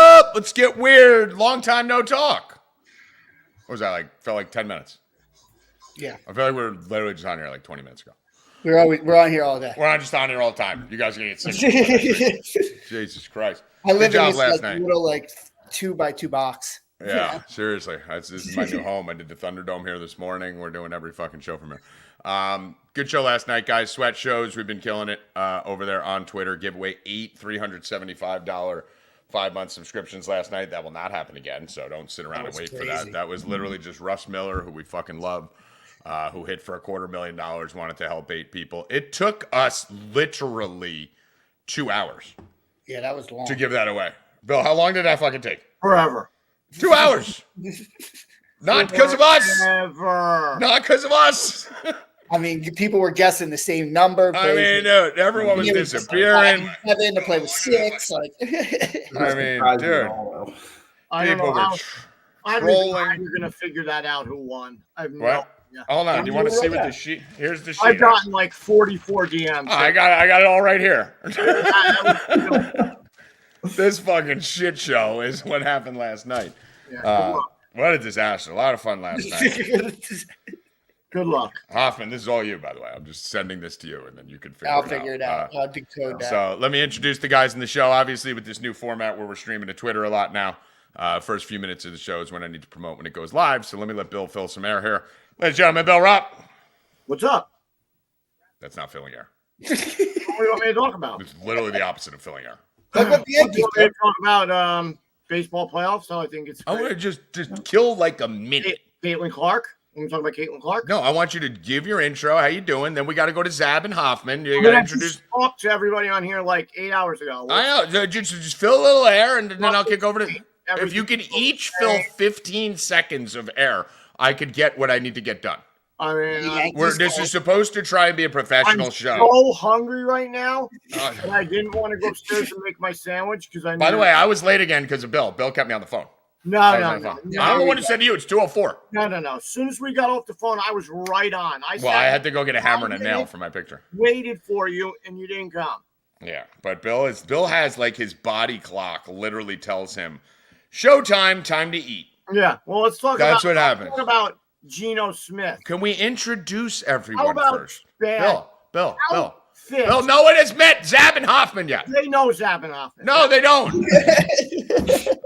up? Let's get weird. Long time no talk. What was that like? Felt like 10 minutes. Yeah. I feel like we were literally just on here like 20 minutes ago. We're on here all day. We're not just on here all the time. You guys are going to get sick. Jesus Christ. I live Good job in this last like, night. little like 2x2 box. Yeah, seriously. This is my new home. I did the Thunderdome here this morning. We're doing every fucking show from here. Good show last night, guys. Sweat shows. We've been killing it over there on Twitter. Give away 8 $375 5-month subscriptions last night. That will not happen again, so don't sit around and wait for that. That was literally just Russ Miller, who we fucking love, who hit for $250,000, wanted to help 8 people. It took us literally 2 hours. Yeah, that was long. To give that away. Bill, how long did that fucking take? Forever. 2 hours. Not because of us. Never. Not because of us. I mean, people were guessing the same number. I mean, no, everyone was disappearing. 7 to play with 6. Like, I mean, dude. I don't People know were how trolling. you're going to figure that out who won. I have no What? idea. Hold on. Do you want to see what the sheet? Here's the sheet. I've gotten like 44 DMs. Oh, I got it all right here. This fucking shit show is what happened last night. Yeah, What a disaster. A lot of fun last night. good luck. Hoffman, this is all you, by the way. I'm just sending this to you, and then you can figure it out. I'll figure it out. I'll decode that. So let me introduce the guys in the show. Obviously, with this new format where we're streaming to Twitter a lot now, first few minutes of the show is when I need to promote when it goes live. So let me let Bill fill some air here. Ladies and gentlemen, Bill Rupp. What's up? That's not filling air. What do you want me to talk about? It's literally the opposite of filling air. Talk about the Do you Yankees. want me to talk about baseball playoffs? So I think it's I great. want to just kill like a minute. Caitlin Clark. Want me to talk about Caitlin Clark? No, I want you to give your intro. How you doing? Then we got to go to Zab and Hoffman. You got to introduce. Talked to everybody on here like 8 hours ago. I know. Just fill a little air, and then I'll kick over to. If you can each fill 15 seconds of air, I could get what I need to get done. I mean, This is supposed to try and be a professional show. I'm so hungry right now, and I didn't want to go upstairs and make my sandwich because I. By the way, I was late again because of Bill. Bill kept me on the phone. No. I'm the one who said to you, it's 2:04. No. As soon as we got off the phone, I was right on. I had to go get a hammer and a nail for my picture. Waited for you, and you didn't come. Yeah, but Bill has like his body clock literally tells him, showtime, time to eat. Yeah, well, let's talk That's what happens. Talk about Geno Smith. Can we introduce everyone first? Bill. Bill, no one has met Zab and Hoffman yet. They know Zab and Hoffman. No, they don't.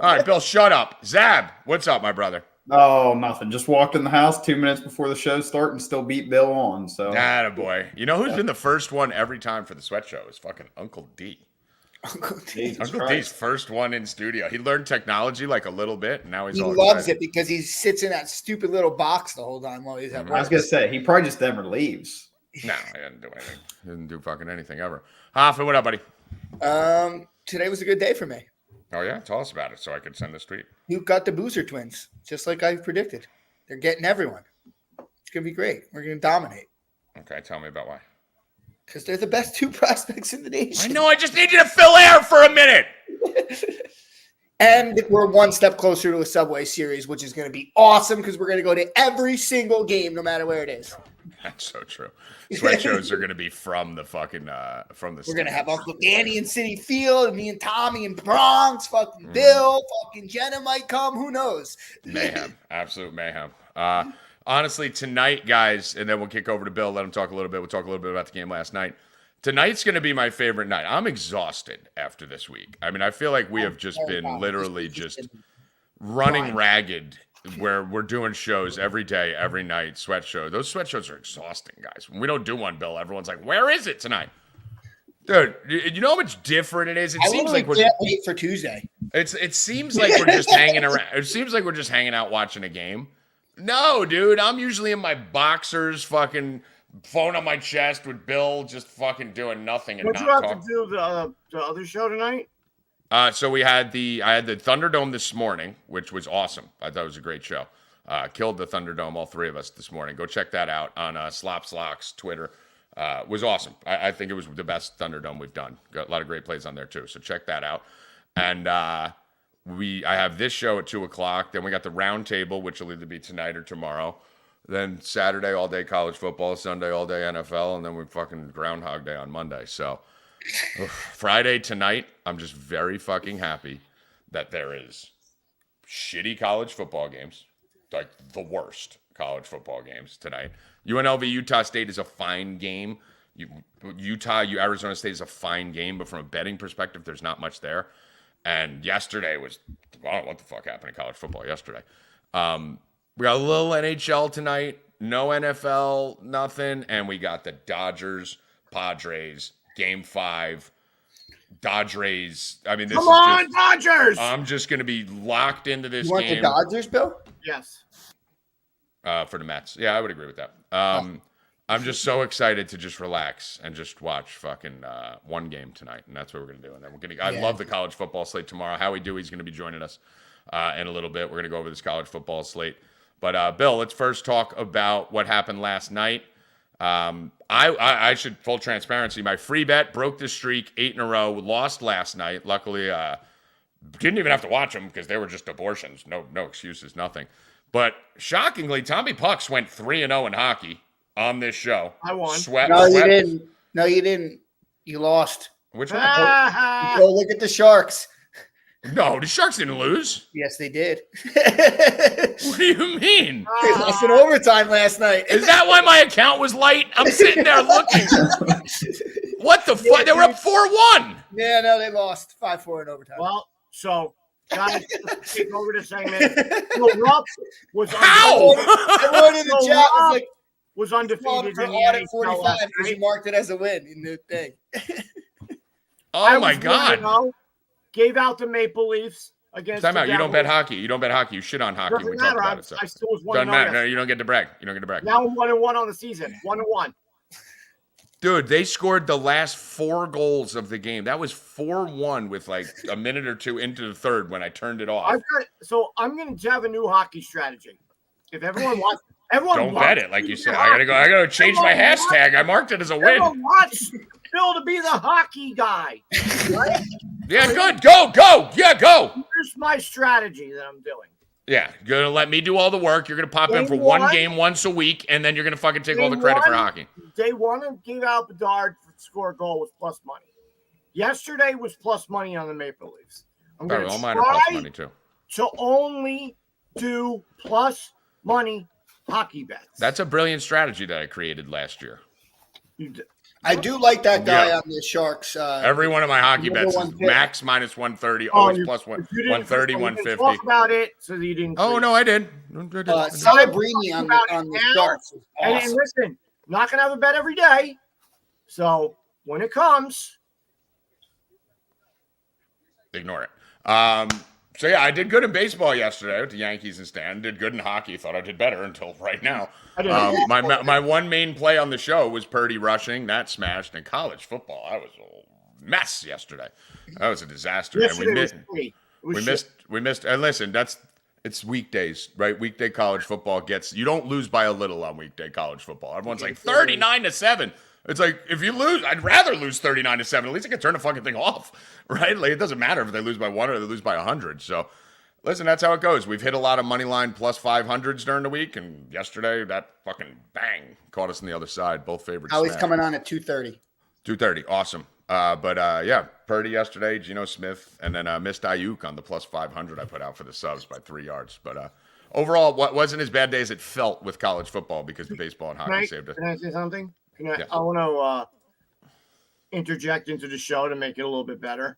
All right, Bill, shut up. Zab, what's up, my brother? Oh, nothing. Just walked in the house 2 minutes before the show started and still beat Bill on. So, boy. You know who's been the first one every time for the sweat show is fucking Uncle D. Uncle D's first one in studio. He learned technology like a little bit, and now he loves it because he sits in that stupid little box the whole time while he's at work. I was gonna say he probably just never leaves. No, he didn't do anything. He didn't do fucking anything ever. Hoffman, what up, buddy? Today was a good day for me. Oh yeah, tell us about it so I could send this tweet. You got the Boozer twins, just like I predicted. They're getting everyone. It's gonna be great. We're gonna dominate. Okay, tell me about why. Because they're the best 2 prospects in the nation. I know. I just need you to fill air for a minute. And we're one step closer to a Subway Series, which is going to be awesome because we're going to go to every single game, no matter where it is. That's so true. Sweat shows are going to be from the fucking from the. We're going to have Uncle Danny in City Field, and me and Tommy in Bronx. Fucking Bill, fucking Jenna might come. Who knows? Mayhem, absolute mayhem. Honestly, tonight, guys, and then we'll kick over to Bill. Let him talk a little bit. We'll talk a little bit about the game last night. Tonight's going to be my favorite night. I'm exhausted after this week. I mean, I feel like we have just been literally just running ragged where we're doing shows every day, every night, sweat show. Those sweat shows are exhausting, guys. When we don't do one, Bill, everyone's like, where is it tonight? Dude, you know how much different it is? It seems like can't wait for Tuesday. It seems like we're just hanging around. It seems like we're just hanging out watching a game. No, dude, I'm usually in my boxers, fucking phone on my chest with Bill, just fucking doing nothing and What not you have talking. to do the other show tonight? So I had the Thunderdome this morning, which was awesome. I thought it was a great show. Killed the Thunderdome, all 3 of us this morning. Go check that out on Slopslocks Twitter. Was awesome. I think it was the best Thunderdome we've done. Got a lot of great plays on there too. So check that out. And I have this show at 2:00. Then we got the round table, which will either be tonight or tomorrow. Then Saturday all day college football, Sunday all day NFL, and then we fucking Groundhog Day on Monday. So Friday tonight, I'm just very fucking happy that there is shitty college football games, like the worst college football games tonight. UNLV Utah State is a fine game. Arizona State is a fine game, but from a betting perspective, there's not much there. And yesterday was, I don't know what the fuck happened in college football yesterday. We got a little NHL tonight, no NFL, nothing, and we got the Dodgers, Padres, Game 5, Dodgers. I mean, this Come is on, just, Dodgers! I'm just going to be locked into this You want game. the Dodgers, Bill? Yes. For the Mets. Yeah, I would agree with that. I'm just so excited to just relax and just watch fucking one game tonight, and that's what we're gonna do. And then I love the college football slate tomorrow. Howie Dewey's gonna be joining us in a little bit. We're gonna go over this college football slate. But Bill, let's first talk about what happened last night. I should, full transparency, my free bet broke the streak 8 in a row. Lost last night. Luckily, didn't even have to watch them because they were just abortions. No excuses, nothing. But shockingly, Tommy Pucks went 3-0 in hockey on this show. I won. You didn't. No, you didn't. You lost. Which one? Go look at the Sharks. No, the Sharks didn't lose. Yes, they did. What do you mean? They lost in overtime last night. Is that why my account was light? I'm sitting there looking. What the fuck? They were up 4-1. Yeah, no, they lost 5-4 in overtime. Well, so guys, let's take over the segment. So Rupp was How? Everyone in the chat was undefeated for in the audit NHL 45 last because night. you marked it as a win in the thing. Oh my God. 1-0, gave out the Maple Leafs against Time the out. You don't Devils. bet hockey. You don't bet hockey. You shit on hockey. Doesn't We talk matter. about it. So. I still was 1-0. Doesn't matter. No, you don't get to brag. You don't get to brag. Now I'm 1-1 on the season. 1-1. Dude, they scored the last 4 goals of the game. That was 4-1 with like a minute or two into the third when I turned it off. I'm going to have a new hockey strategy. If everyone wants, Don't bet it, like you said. I gotta change my hashtag. I marked it as a win. Everyone wants Bill to be the hockey guy. Right? Yeah, good. Go. Yeah, go. Here's my strategy that I'm doing. Yeah, you're gonna let me do all the work. You're gonna pop in for Day one one. game once a week, and then you're gonna fucking take Day all the credit for one. hockey. Day one gave out Bedard to score a goal with plus money. Yesterday was plus money on the Maple Leafs. I'm going All to mine are plus try money too. to only do plus money hockey bets. That's a brilliant strategy that I created last year. I do like that guy Yeah. on the Sharks. Every one of my hockey number bets one is pick. max minus 130, always you- plus if you didn't- 130, you didn't 150. Talk about it so that you didn't. Oh, no, I did. Celebrini on the Now, Sharks. is And awesome. listen, not gonna have a bet every day. So when it comes, Ignore it. So, yeah, I did good in baseball yesterday with the Yankees and Stan. Did good in hockey. Thought I did better until right now. I didn't. My one main play on the show was Purdy rushing. That smashed. In college football, I was a mess yesterday. That was a disaster. yesterday And we was missed. free. It was We shit. missed. And listen, it's weekdays, right? Weekday college football you don't lose by a little on weekday college football. Everyone's like 39-7. It's like, if you lose, I'd rather lose 39-7. At least I can turn the fucking thing off, right? Like, it doesn't matter if they lose by 1 or they lose by 100. So, listen, that's how it goes. We've hit a lot of money line plus 500s during the week, and yesterday that fucking bang caught us on the other side. Both favorites. Howie's snapped. coming on at 2:30. 2:30, awesome. Yeah, Purdy yesterday, Geno Smith, and then missed Ayuk on the plus 500 I put out for the subs by 3 yards. But overall, what wasn't as bad day as it felt with college football because baseball and hockey saved it. Can I say something? Yeah. I want to interject into the show to make it a little bit better.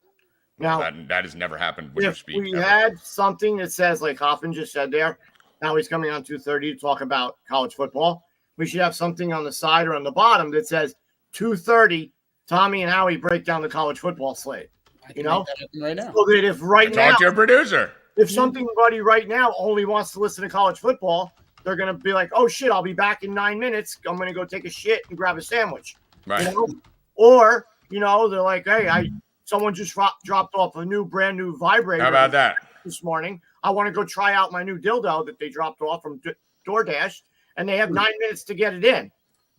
Now, That has never happened when you if speak. we ever. had something that says, like Hoffman just said there, now he's coming on 2:30 to talk about college football. We should have something on the side or on the bottom that says 2:30. Tommy and Howie break down the college football slate. I You can know? make that happen right now. So that if right now, Talk to your producer. if somebody right now only wants to listen to college football, they're going to be like, oh, shit, I'll be back in 9 minutes. I'm going to go take a shit and grab a sandwich. Right. You know? Or, they're like, hey, someone just dropped off a brand new vibrator How about that? this morning. I want to go try out my new dildo that they dropped off from DoorDash, and they have 9 minutes to get it in.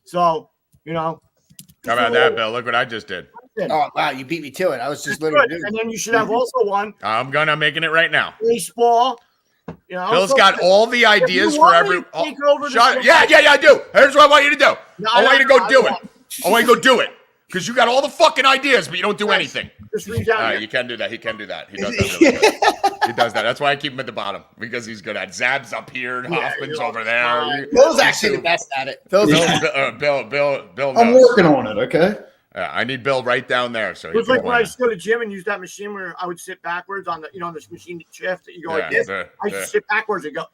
So, How about that, Bill? Look what I just did. Oh, wow, you beat me to it. I was just Good. literally doing And then you should have also one I'm making it right now. baseball. Bill's so- got all the ideas you for want every. me to take over the Shut. show- Yeah, I do. Here's what I want you to do. No, I want you to go do it. won't. I want you to go do it because you got all the fucking ideas, but you don't do Yes. anything. Just read down here. You can do that. He can do that. He does that really good. does that. That's why I keep him at the bottom, because he's good at it. Zab's up here. Hoffman's over there. Bill's actually the best at it. Bill Bill I'm knows. working on it, okay? Yeah, I need Bill right down there. So it was like when I used to go to gym and use that machine where I would sit backwards on the, this machine shift that you go like this. I used to sit backwards and go,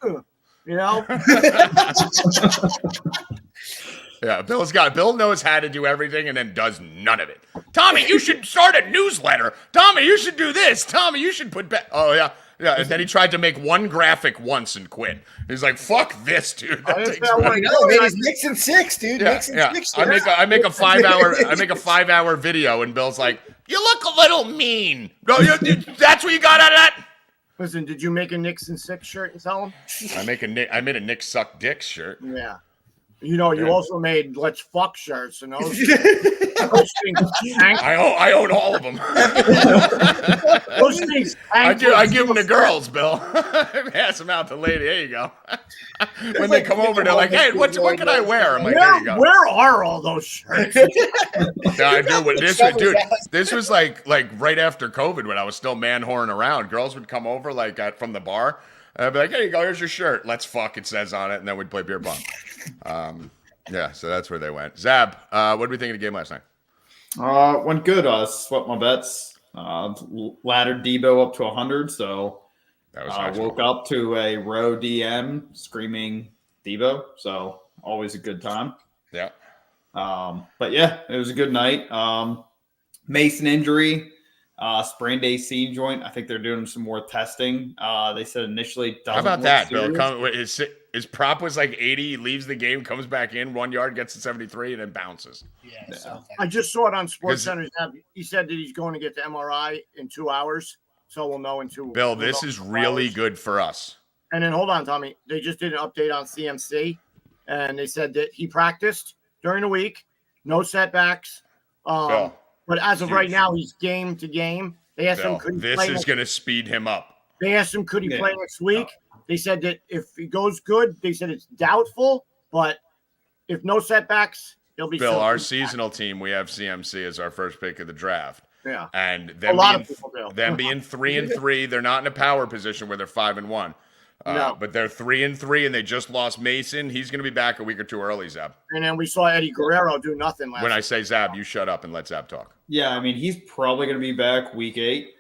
Yeah, Bill knows how to do everything and then does none of it. Tommy, you should start a newsletter. Tommy, you should do this. Tommy, you should put oh yeah. Yeah, and then he tried to make one graphic once and quit. He's like, "Fuck this, dude." It's Nixon 6, dude. Yeah, Nixon yeah. 6. I make a 5-hour video, and Bill's like, "You look a little mean." No, that's what you got out of that. Listen, did you make a Nixon 6 shirt and sell them? I made a Nick Suck Dick shirt. Yeah. You also made Let's Fuck shirts, and those things I own all of them. those things I give them to girls, Bill. Pass them out to lady. There you go. When they come over, they're like, "Hey, what can I wear?" I'm like, "There you go." Where are all those shirts? This was like right after COVID, when I was still man whoring around. Girls would come over from the bar. And I'd be like, "Here you go. Here's your shirt. Let's fuck." It says on it, and then we'd play beer pong. Yeah, so that's where they went. Zab, what did we think of the game last night? Went good. I swept my bets. Laddered Debo up to 100, so That was woke up to a row DM screaming Debo, so always a good time. Yeah. But yeah, it was a good night. Mason injury, sprained AC joint. I think they're doing some more testing. They said initially doesn't. How about that, Bill? serious. His prop was like 80. He leaves the game, comes back in 1 yard, gets to 73, and then bounces. Yeah. So I just saw it on SportsCenter. He said that he's going to get the MRI in 2 hours, so we'll know in 2 hours. Bill, this is really good for us. And then hold on, Tommy. They just did an update on CMC, and they said that he practiced during the week, no setbacks. Bill, but as of right now, he's game to game. They asked him, could he this play is going to speed him up. They asked him, could he play next week? They said that if he goes good, they said it's doubtful, but if no setbacks, he'll be. Bill, our seasonal team, we have CMC as our first pick of the draft. Yeah, and them being 3-3, they're not in a power position where they're 5-1. No. But they're 3-3, and they just lost Mason. He's going to be back a week or two early, Zab. And then we saw Eddie Guerrero do nothing last. When I say Zab, you shut up and let Zab talk. Yeah, I mean, he's probably going to be back week 8.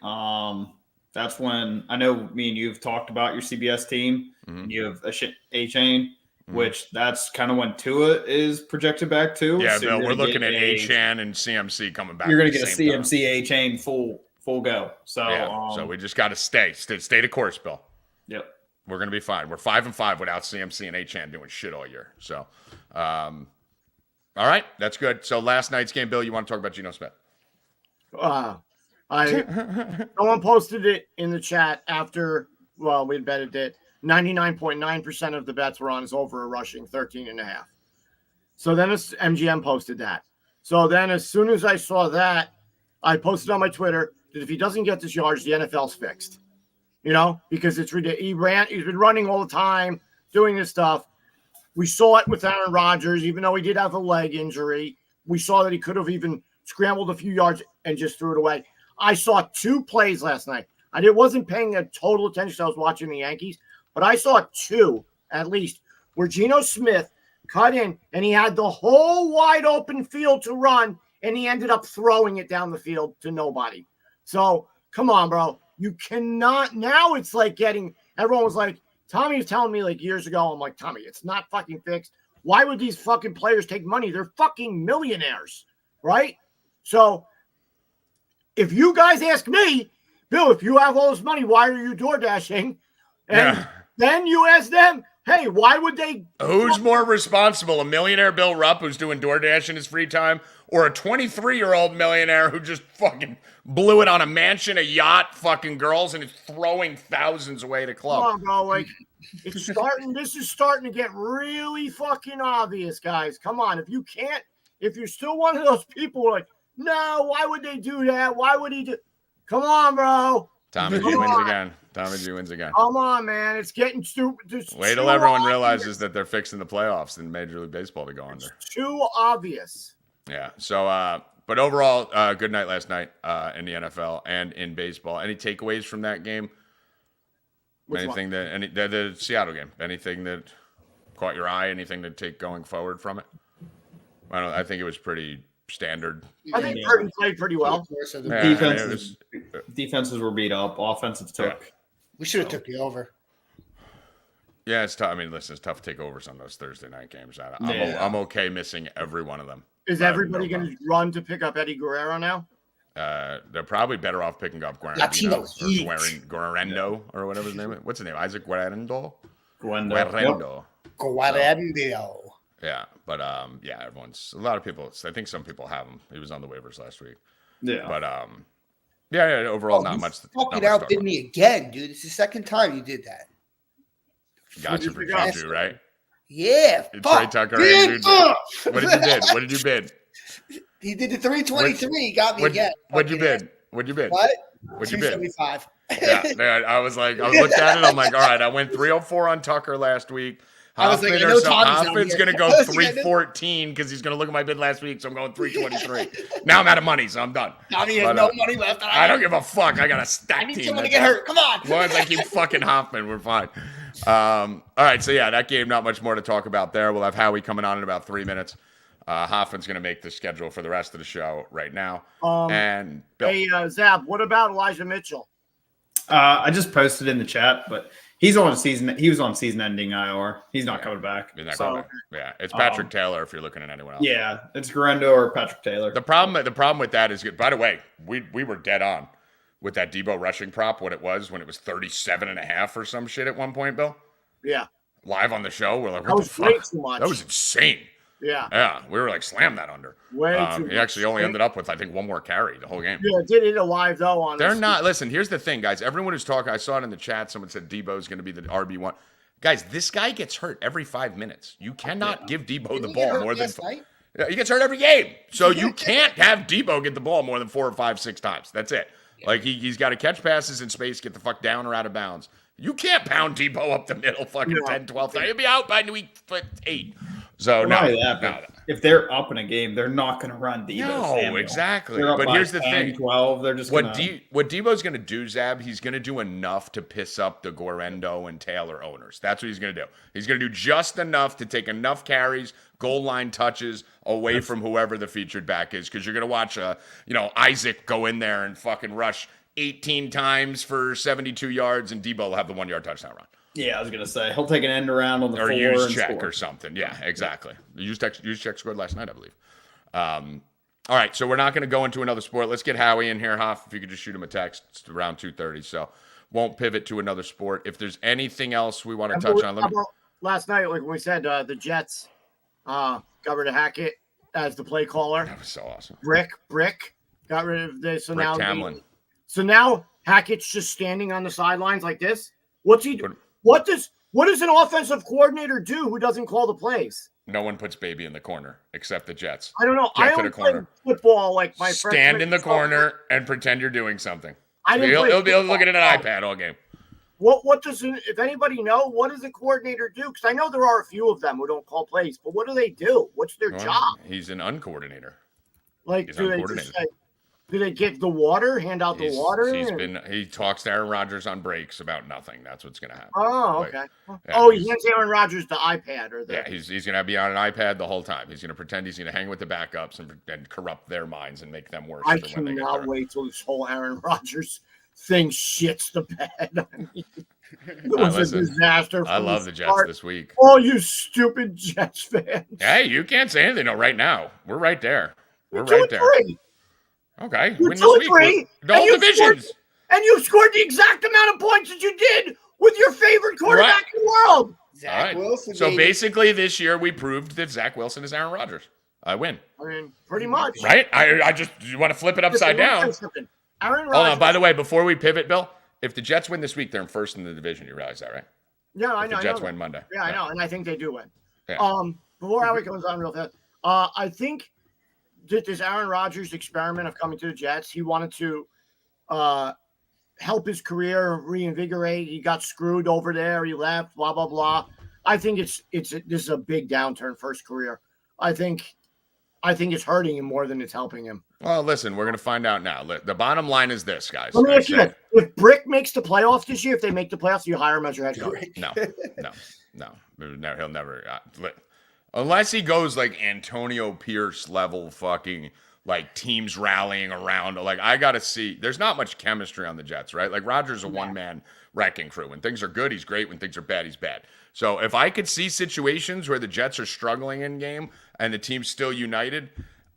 That's when I know me and you've talked about your CBS team. Mm-hmm. You have A-Chain, which that's kind of when Tua is projected back too. Yeah, so Bill, we're looking at A-Chan and CMC coming back. You're going to get a CMC A-Chain full go. So, so we just got to stay the course, Bill. Yep. We're going to be fine. We're 5-5 without CMC and A-Chan doing shit all year. So, all right, that's good. So last night's game, Bill, you want to talk about Geno Smith? Someone posted it in the chat after, we'd betted it. 99.9% of the bets were on his over a rushing 13.5. So then MGM posted that. So then as soon as I saw that, I posted on my Twitter that if he doesn't get this yards, the NFL's fixed. Because it's ridiculous. He's been running all the time, doing this stuff. We saw it with Aaron Rodgers, even though he did have a leg injury. We saw that he could have even scrambled a few yards and just threw it away. I saw 2 plays last night. I wasn't paying a total attention. I was watching the Yankees, but I saw 2 at least where Geno Smith cut in and he had the whole wide open field to run, and he ended up throwing it down the field to nobody. So come on, bro. You cannot. Now it's like everyone was like, Tommy was telling me like years ago. I'm like, Tommy, it's not fucking fixed. Why would these fucking players take money? They're fucking millionaires, right? So if you guys ask me, Bill, if you have all this money, why are you door dashing? And then you ask them, hey, why would they? Who's more responsible, a millionaire Bill Rupp who's doing DoorDash in his free time, or a 23-year-old millionaire who just fucking blew it on a mansion, a yacht, fucking girls, and is throwing thousands away to club? Come on, bro. Like, it's starting. This is starting to get really fucking obvious, guys. Come on. If you're still one of those people like, no, why would they do that? Why would he do? Come on, bro. Tommy G wins again. Tommy G wins again. Come on, man. It's getting stupid. Wait till everyone realizes that they're fixing the playoffs in Major League Baseball to go under. It's too obvious. Yeah. So, but overall, good night last night in the NFL and in baseball. Any takeaways from that game? Anything the Seattle game? Anything that caught your eye? Anything to take going forward from it? I think it was pretty standard. I think Burton played pretty well. Defenses were beat up. Offenses took. Yeah. We should have took the over. Yeah, it's tough. I mean, listen, it's tough to take overs on those Thursday night games. I'm okay missing every one of them. Is everybody going to run to pick up Eddie Guerrero now? They're probably better off picking up Guarendo or whatever his name is. What's his name? Isaac Guarendo? Guarendo. Yeah, but a lot of people. I think some people have him. He was on the waivers last week. Yeah, but overall, not much. Fucking outbid me again, dude. It's the second time you did that. Got you for Juju, right? Yeah. Trey Tucker. What did you bid? He did the 323. He got me again. What'd you bid? What? What'd you bid? 275. Yeah, I looked at it. I'm like, all right, I went 304 on Tucker last week. Hoffman's going to go 314 because he's going to look at my bid last week, so I'm going 323. Now I'm out of money, so I'm done. Tommy has no money left. I don't give a fuck. I got a stack team. I need someone to get hurt. Come on. As long as I keep fucking Hoffman, we're fine. All right, so yeah, that game, not much more to talk about there. We'll have Howie coming on in about 3 minutes. Hoffman's going to make the schedule for the rest of the show right now. And Bill. Hey, Zab, what about Elijah Mitchell? I just posted in the chat, but he was on season-ending IR. He's not coming back. He's not coming back. Yeah, it's Patrick Taylor if you're looking at anyone else. Yeah, it's Guarendo or Patrick Taylor. The problem with that is, by the way, we were dead on with that Debo rushing prop, what it was when it was 37.5 or some shit at one point, Bill. Yeah. Live on the show, we're like, what the fuck? Way too much. That was insane. Yeah, we were like, slam that under. Way too he actually only ended up with, I think, one more carry the whole game. Yeah, did it alive though. On they're not. Listen, here's the thing, guys. Everyone who's talking, I saw it in the chat. Someone said Debo's going to be the RB1. Guys, this guy gets hurt every 5 minutes. You cannot give Debo the ball more than. He gets hurt every game, so you can't have Debo get the ball more than 4 or 5, 6 times. That's it. Yeah. Like he's got to catch passes in space, get the fuck down or out of bounds. You can't pound Debo up the middle, fucking 10, 12 times. He'll be out by week 8. So if they're up in a game, they're not going to run Debo. No, exactly. But here's the thing: 12. They're just what Debo's going to do, Zab. He's going to do enough to piss up the Guarendo and Taylor owners. That's what he's going to do. He's going to do just enough to take enough carries, goal line touches away from whoever the featured back is. Because you're going to watch Isaac go in there and fucking rush 18 times for 72 yards, and Debo will have the 1 yard touchdown run. Yeah, I was gonna say he'll take an end around on the or use check or something. Yeah, exactly. Use check scored last night, I believe. All right, so we're not going to go into another sport. Let's get Howie in here, Hoff. If you could just shoot him a text, it's around 2:30. So won't pivot to another sport. If there's anything else we want to touch on, last night, like we said, the Jets got rid of Hackett as the play caller. That was so awesome. Brick got rid of this. So now Tamlin. So now Hackett's just standing on the sidelines like this. What's he doing? What does an offensive coordinator do who doesn't call the plays? No one puts baby in the corner except the Jets. I don't know. I don't play football like my friend. Stand in the corner and pretend you're doing something. He'll be looking at an iPad all game. What does, if anybody know, what does a coordinator do? Because I know there are a few of them who don't call plays, but what do they do? What's their job? He's an uncoordinator. Like, do they get the water, hand out the water? He talks to Aaron Rodgers on breaks about nothing. That's what's going to happen. Oh, okay. He hands Aaron Rodgers the iPad. He's going to be on an iPad the whole time. He's going to pretend he's going to hang with the backups and corrupt their minds and make them worse. I cannot wait till this whole Aaron Rodgers thing shits the bed. I mean, it was a disaster. I love the Jets this week. Oh, you stupid Jets fans. Hey, you can't say anything. No, right now. We're right there. We're right there. 3. Okay. You're 2-3. No divisions. And you scored the exact amount of points that you did with your favorite quarterback in the world. Zach Wilson. So basically this year we proved that Zach Wilson is Aaron Rodgers. I win. I mean, pretty much. Right? You want to flip it upside down. Aaron Rodgers. Hold on. By the way, before we pivot, Bill, if the Jets win this week, they're in first in the division. You realize that, right? Yeah, I know. The Jets win Monday. Yeah, I know. And I think they do win. Yeah. Before Howie comes on real fast, I think this Aaron Rodgers experiment of coming to the Jets, he wanted to help his career reinvigorate. He got screwed over there. He left, blah, blah, blah. I think this is a big downturn for his career. I think it's hurting him more than it's helping him. Well, listen, we're going to find out now. The bottom line is this, guys. Let me ask you this. If Brick makes the playoffs this year, if they make the playoffs, you hire him as your head coach? No. He'll never. Unless he goes like Antonio Pierce level fucking like teams rallying around. Like, I got to see. There's not much chemistry on the Jets, right? Like, Rodgers is a one-man wrecking crew. When things are good, he's great. When things are bad, he's bad. So if I could see situations where the Jets are struggling in game and the team's still united,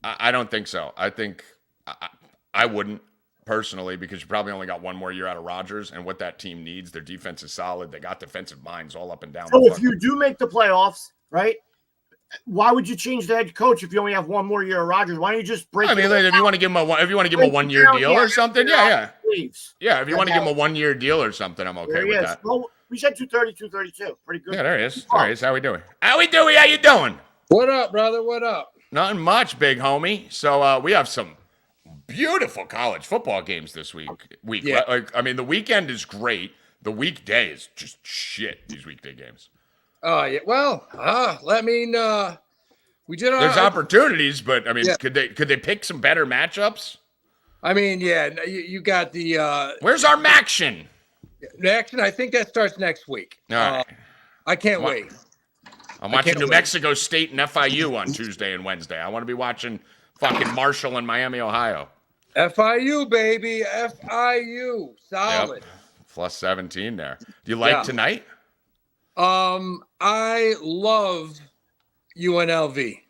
I don't think so. I think I wouldn't personally, because you probably only got one more year out of Rodgers, and what that team needs, their defense is solid. They got defensive minds all up and down. So if you do make the playoffs, right, why would you change the head coach if you only have one more year of Rodgers? Why don't you just break? I mean, if you want to give him a 1-year deal or something, yeah. If you want to give him a 1-year deal or something, I'm okay with that. Well, we said 230, 232. Pretty good. Yeah, there he is. There he is. How we doing? How you doing? What up, brother? What up? Nothing much, big homie. So we have some beautiful college football games this week. Yeah. Like, I mean, the weekend is great. The weekday is just shit. These weekday games. Oh yeah. Well, we did. There's opportunities, but I mean, could they pick some better matchups? I mean, yeah. You got the. Where's our Maction? Action. I think that starts next week. All right. I can't wait. I'm watching New Mexico State and FIU on Tuesday and Wednesday. I want to be watching fucking Marshall and Miami, Ohio. FIU, baby. FIU. Solid. Yep. Plus 17 there. Do you like tonight? I love UNLV.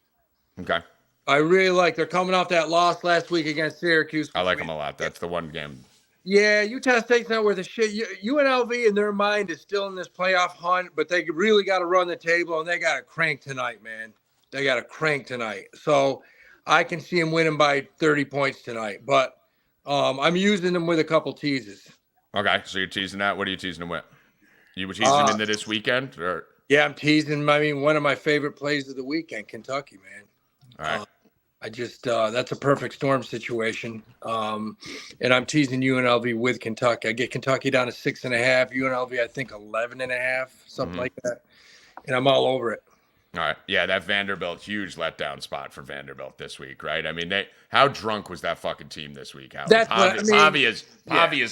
Okay. I really like. They're coming off that loss last week against Syracuse. I like them a lot. That's the one game. Yeah, Utah State's not worth a shit. UNLV in their mind is still in this playoff hunt, but they really got to run the table, and they got to crank tonight, man. They got to crank tonight. So I can see them winning by 30 points tonight, but I'm using them with a couple teases. Okay, so you're teasing that. What are you teasing them with? You were teasing into this weekend? Or? Yeah, I'm teasing. I mean, one of my favorite plays of the weekend, Kentucky, man. All right. I just that's a perfect storm situation. And I'm teasing UNLV with Kentucky. I get Kentucky down to 6.5, UNLV, I think 11.5, something like that. And I'm all over it. All right. Yeah, that Vanderbilt, huge letdown spot for Vanderbilt this week, right? I mean, how drunk was that fucking team this week? Pavia's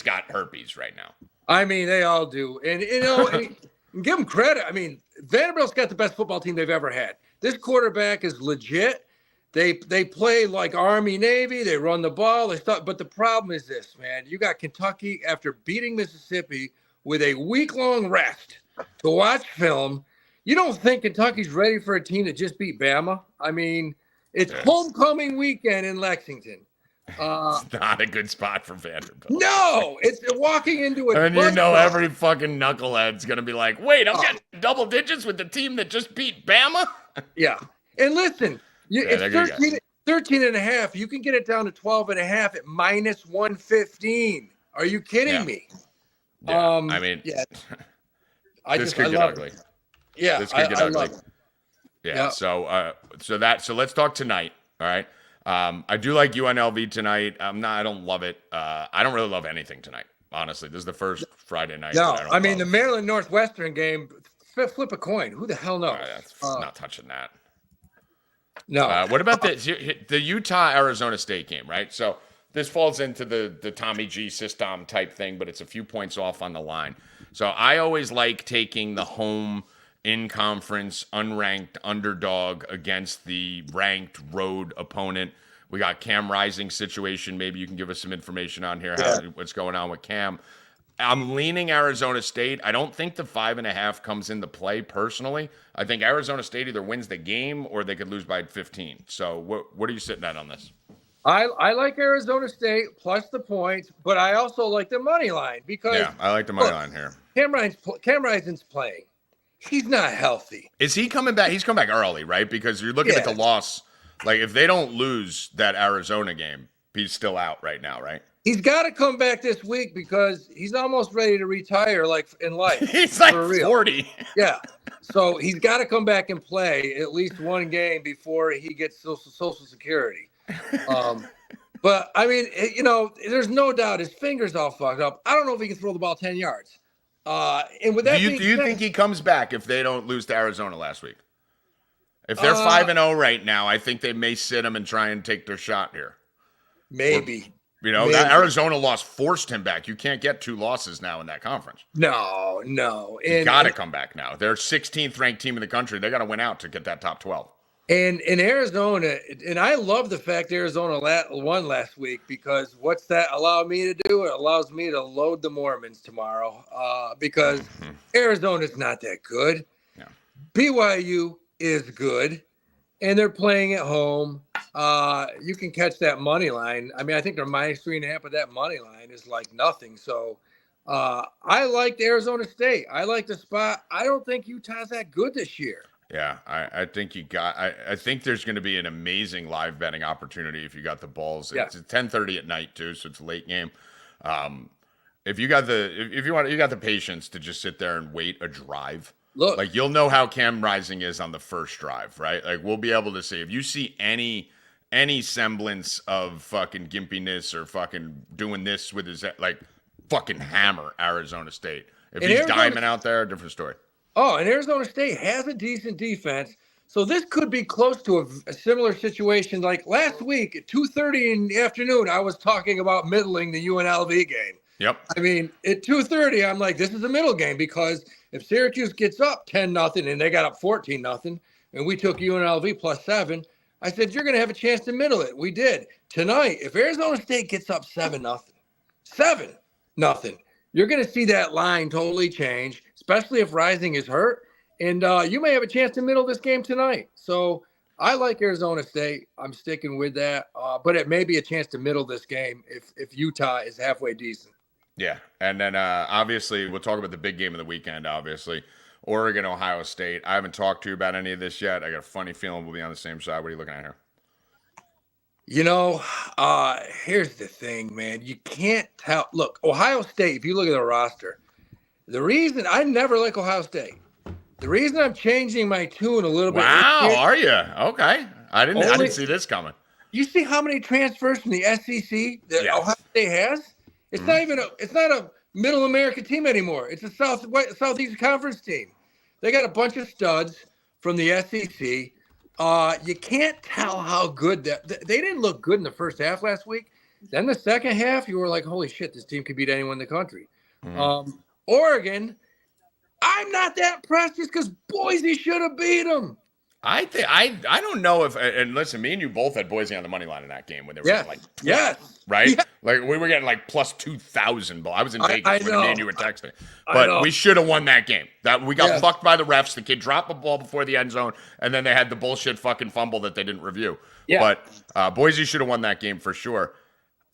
got herpes right now. I mean, they all do. And, you know, and give them credit. I mean, Vanderbilt's got the best football team they've ever had. This quarterback is legit. They play like Army, Navy. They run the ball. But the problem is this, man. You got Kentucky after beating Mississippi with a week-long rest to watch film. You don't think Kentucky's ready for a team that just beat Bama? I mean, it's homecoming weekend in Lexington. It's not a good spot for Vanderbilt. No, it's walking into a. And you know every fucking knucklehead's going to be like, wait, I'm getting double digits with the team that just beat Bama? Yeah. And listen. It's 13.5. You can get it down to 12.5 at minus 115. Are you kidding me? Yeah. I mean, this could get ugly. Yeah, this could get ugly. Yeah. So let's talk tonight. All right. I do like UNLV tonight. I don't love it. I don't really love anything tonight. Honestly, this is the first Friday night. No, I mean the Maryland Northwestern game. Flip a coin. Who the hell knows? Not touching that. No. What about the Utah-Arizona State game, right? So this falls into the Tommy G system type thing, but it's a few points off on the line. So I always like taking the home in-conference unranked underdog against the ranked road opponent. We got Cam Rising situation. Maybe you can give us some information on here, what's going on with Cam. I'm leaning Arizona State. I don't think the 5.5 comes into play personally. I think Arizona State either wins the game or they could lose by 15. So what are you sitting at on this? I like Arizona State plus the points, but I also like the money line because I like the money line here. Cam Rising's playing. He's not healthy. Is he coming back? He's coming back early, right? Because you're looking at the loss. Like if they don't lose that Arizona game, he's still out right now, right? He's got to come back this week because he's almost ready to retire, like in life. He's like 40. Yeah. So he's got to come back and play at least one game before he gets Social Security. But, I mean, there's no doubt his finger's all fucked up. I don't know if he can throw the ball 10 yards. And with that do you think he comes back if they don't lose to Arizona last week? If they're 5-0 right now, I think they may sit him and try and take their shot here. Maybe. You know, that Arizona loss forced him back. You can't get 2 losses now in that conference. No. You got to come back now. They're 16th ranked team in the country. They got to win out to get that top 12. And in Arizona, and I love the fact Arizona won last week, because what's that allow me to do? It allows me to load the Mormons tomorrow, because Arizona's not that good. Yeah. BYU is good, and they're playing at home. You can catch that money line. I mean, I think they're -3.5, but that money line is like nothing. So I liked Arizona State. I like the spot. I don't think Utah's that good this year. Yeah, I think I think there's going to be an amazing live betting opportunity if you got the balls. Yeah. It's at 10:30 at night too, so it's a late game. If you got the patience to just sit there and wait a drive. Look, Like, you'll know how Cam Rising is on the first drive, right? Like, we'll be able to see if you see any semblance of fucking gimpiness or fucking doing this with his, like, fucking hammer Arizona State. If he's diamond out there, different story. Oh, and Arizona State has a decent defense. So this could be close to a similar situation. Like last week at 2:30 in the afternoon, I was talking about middling the UNLV game. Yep. I mean, at 2:30, I'm like, this is a middle game, because if Syracuse gets up 10-0 and they got up 14-0, and we took UNLV +7, I said, you're going to have a chance to middle it. We did. Tonight, if Arizona State gets up 7-0, you're going to see that line totally change, especially if Rising is hurt. And you may have a chance to middle this game tonight. So I like Arizona State. I'm sticking with that. But it may be a chance to middle this game if Utah is halfway decent. Yeah. And then obviously we'll talk about the big game of the weekend, obviously. Oregon, Ohio State. I haven't talked to you about any of this yet. I got a funny feeling we'll be on the same side. What are you looking at here? You know, here's the thing, man. You can't tell. Look, Ohio State, if you look at the roster, the reason I never like Ohio State, the reason I'm changing my tune a little bit. Wow, are you? Okay. I didn't see this coming. You see how many transfers from the SEC that Ohio State has? It's not a Middle America team anymore. It's a Southeast Conference team. They got a bunch of studs from the SEC. You can't tell how good they didn't look good in the first half last week. Then the second half, you were like, holy shit, this team could beat anyone in the country. Oregon, I'm not that impressed just because Boise should have beat them. I don't know if, and listen, me and you both had Boise on the money line in that game when they were getting like 12, right? Yeah. Like we were getting like plus 2,000. I was in Vegas when me and you were texting, but we should have won that game. That we got fucked by the refs. The kid dropped the ball before the end zone, and then they had the bullshit fucking fumble that they didn't review. Yeah. But Boise should have won that game for sure.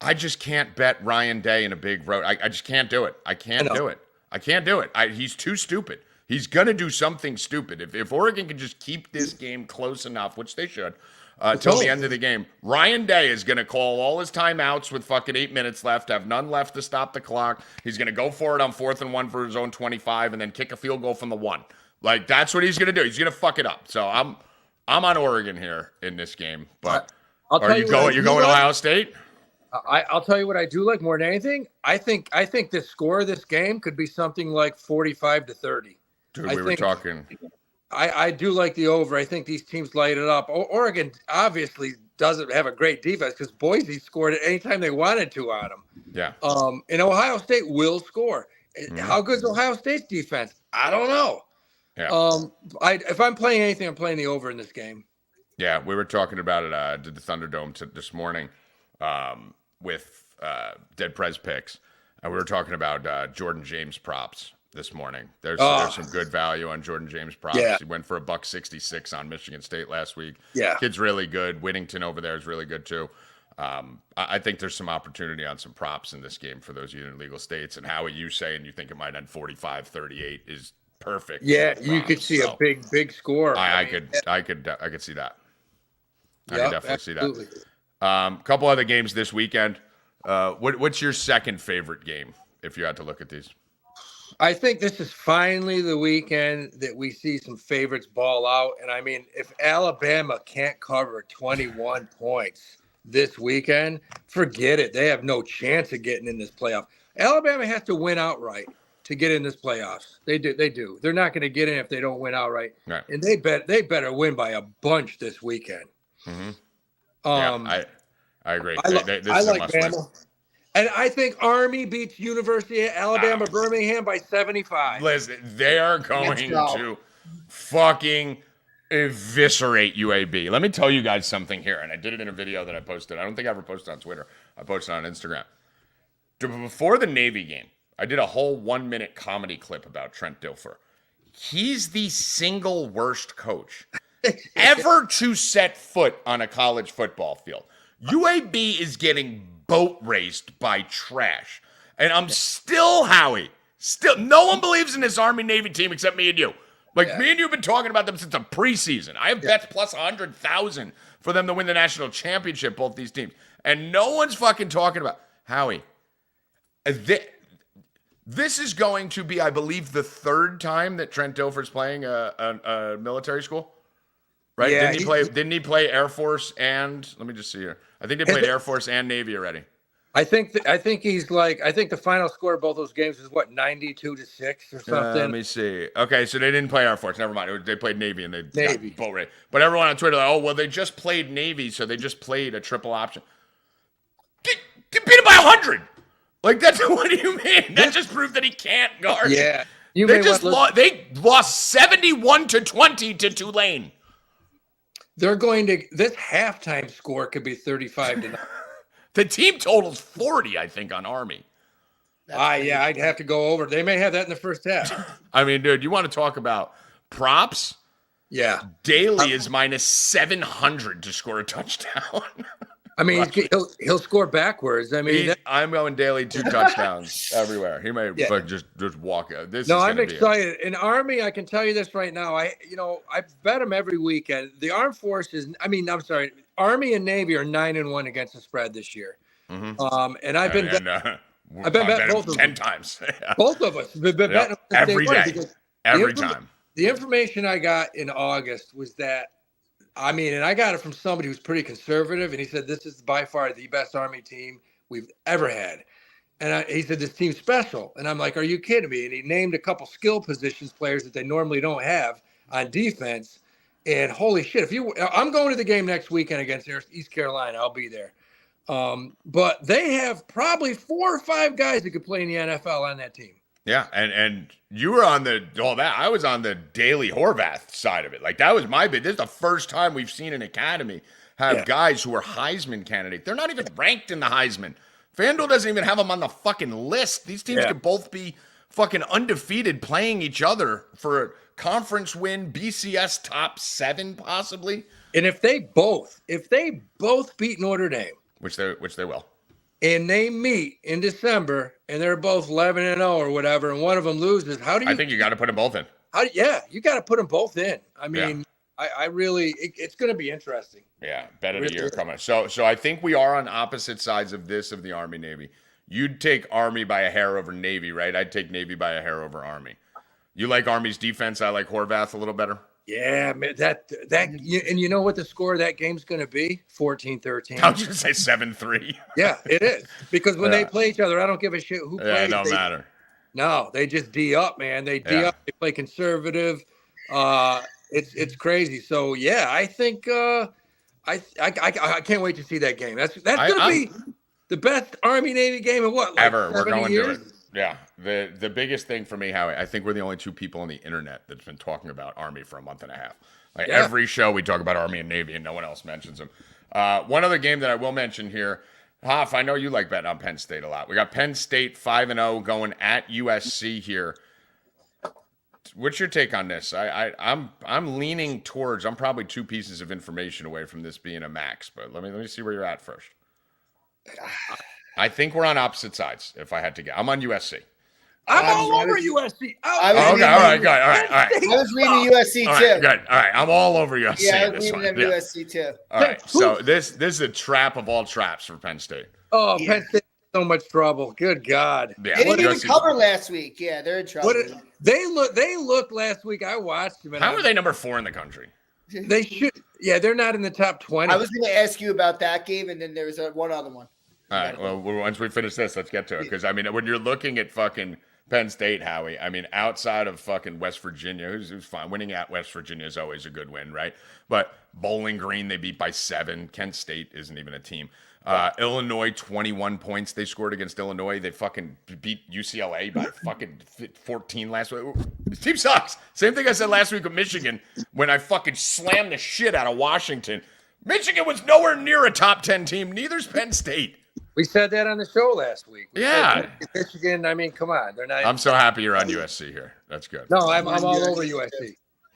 I just can't bet Ryan Day in a big road. I just can't do it. I can't do it. He's too stupid. He's going to do something stupid. If Oregon can just keep this game close enough, which they should, till the end of the game, Ryan Day is going to call all his timeouts with fucking 8 minutes left, have none left to stop the clock. He's going to go for it on 4th and 1 for his own 25 and then kick a field goal from the 1. Like, that's what he's going to do. He's going to fuck it up. So I'm on Oregon here in this game. But are you going Ohio State? I'll tell you what I do like more than anything. I think the score of this game could be something like 45-30. Dude, we were talking. I do like the over. I think these teams light it up. Oregon obviously doesn't have a great defense because Boise scored it anytime they wanted to on them. Yeah. And Ohio State will score. How good is Ohio State's defense? I don't know. Yeah. If I'm playing anything, I'm playing the over in this game. Yeah, we were talking about it at the Thunderdome this morning with Dead Prez picks. And we were talking about Jordan James props this morning. There's some good value on Jordan James props. Yeah. He went for $1.66 on Michigan State last week. Yeah. Kid's really good. Whittington over there is really good too. I think there's some opportunity on some props in this game for those illegal states. And Howie, you saying you think it might end 45-38 is perfect. Yeah, you could see a big score. I could see that. I could definitely see that. Couple other games this weekend. What's your second favorite game if you had to look at these? I think this is finally the weekend that we see some favorites ball out. And I mean, if Alabama can't cover 21 points this weekend, forget it. They have no chance of getting in this playoff. Alabama has to win outright to get in this playoffs. They do. They're not going to get in if they don't win outright. Right. And they better win by a bunch this weekend. Mm-hmm. I agree. I This is a like must-win. Bama. And I think Army beats University of Alabama Birmingham by 75. Listen, they are going go. to fucking eviscerate UAB. Let me tell you guys something here, and I did it in a video that I posted. I don't think I ever posted on Twitter. I posted on Instagram. Before the Navy game, I did a whole 1-minute comedy clip about Trent Dilfer. He's the single worst coach ever to set foot on a college football field. UAB is getting boat raced by trash. And I'm still, Howie, no one believes in this Army-Navy team except me and you. Me and you have been talking about them since the preseason. I have bets plus 100,000 for them to win the national championship, both these teams. And no one's fucking talking about, Howie, this is going to be, I believe, the third time that Trent Dilfer's playing a military school. Right? Yeah, Didn't he play Air Force and let me just see here. I think they played Air Force and Navy already. I think the final score of both those games was 92-6 or something. Let me see. Okay, so they didn't play Air Force. Never mind. They played Navy and they got boat rate. But everyone on Twitter, they just played Navy, so they just played a triple option. Get beat him by 100. That's what do you mean? That just proved that he can't guard. Yeah, they lost 71-20 to Tulane. They're going to this halftime score could be 35-9. The team total's 40, I think, on Army. I'd have to go over. They may have that in the first half. I mean, dude, you want to talk about props? Yeah. Daly is minus 700 to score a touchdown. I mean, he'll score backwards. I mean, I'm going Daly 2 touchdowns everywhere. He may just walk out. I'm excited. In Army, I can tell you this right now. I bet them every weekend. The Armed Forces. Army and Navy are 9-1 against the spread this year. Mm-hmm. And I've been betting both of them 10 times. Yeah. Both of us have been betting every day, every time. The information I got in August was that. And I got it from somebody who's pretty conservative, and he said this is by far the best Army team we've ever had. And he said this team's special, and I'm like, are you kidding me? And he named a couple skill positions players that they normally don't have on defense. And holy shit, I'm going to the game next weekend against East Carolina. I'll be there. But they have probably 4 or 5 guys that could play in the NFL on that team. Yeah, and you were on I was on the Daly Horvath side of it. That was my bid. This is the first time we've seen an academy have guys who are Heisman candidates. They're not even ranked in the Heisman. FanDuel doesn't even have them on the fucking list. These teams could both be fucking undefeated playing each other for a conference win, BCS top 7 possibly. And if they both beat Notre Dame, which they will. And they meet in December, and they're both 11-0 or whatever, and one of them loses. I think you got to put them both in. You got to put them both in. I mean, I really, it's going to be interesting. Yeah, bet of the year coming. So I think we are on opposite sides of the Army Navy. You'd take Army by a hair over Navy, right? I'd take Navy by a hair over Army. You like Army's defense? I like Horvath a little better. Yeah, man, and you know what the score of that game's going to be? 14-13. I was going to say 7-3. Yeah, it is. Because when they play each other, I don't give a shit who plays. Yeah, it don't matter. No, they just D up, man. They D up. They play conservative. It's crazy. So yeah, I think I can't wait to see that game. That's going to be the best Army Navy game in ever. We're going years? to it. Yeah, the biggest thing for me, Howie, I think we're the only 2 people on the internet that's been talking about Army for a month and a half. Every show we talk about Army and Navy, and no one else mentions them. One other game that I will mention here, Hoff, I know you like betting on Penn State a lot. We got Penn State 5-0 going at USC here. What's your take on this? I'm leaning towards. I'm probably 2 pieces of information away from this being a max, but let me see where you're at first. I think we're on opposite sides, if I had to guess. I'm on USC. I'm all over USC. All right, good. All right. I was reading USC too. Right, good. All right, I'm all over USC. Yeah, I was reading them USC too. All right, so this is a trap of all traps for Penn State. Oh, Penn State so much trouble. Good God. Yeah, they didn't even cover last week. Yeah, they're in trouble. They looked last week. I watched them. How are they number 4 in the country? They should. Yeah, they're not in the top 20. I was going to ask you about that game, and then there was one other one. All right. Well, once we finish this, let's get to it. Because, I mean, when you're looking at fucking Penn State, Howie, I mean, outside of fucking West Virginia, who's fine. Winning at West Virginia is always a good win, right? But Bowling Green, they beat by 7. Kent State isn't even a team. Illinois, 21 points they scored against Illinois. They fucking beat UCLA by fucking 14 last week. This team sucks. Same thing I said last week with Michigan when I fucking slammed the shit out of Washington. Michigan was nowhere near a top 10 team. Neither's Penn State. We said that on the show last week. Yeah. Michigan, I mean, come on. They're not. I'm so happy you're on USC here. That's good. No, I'm all over USC.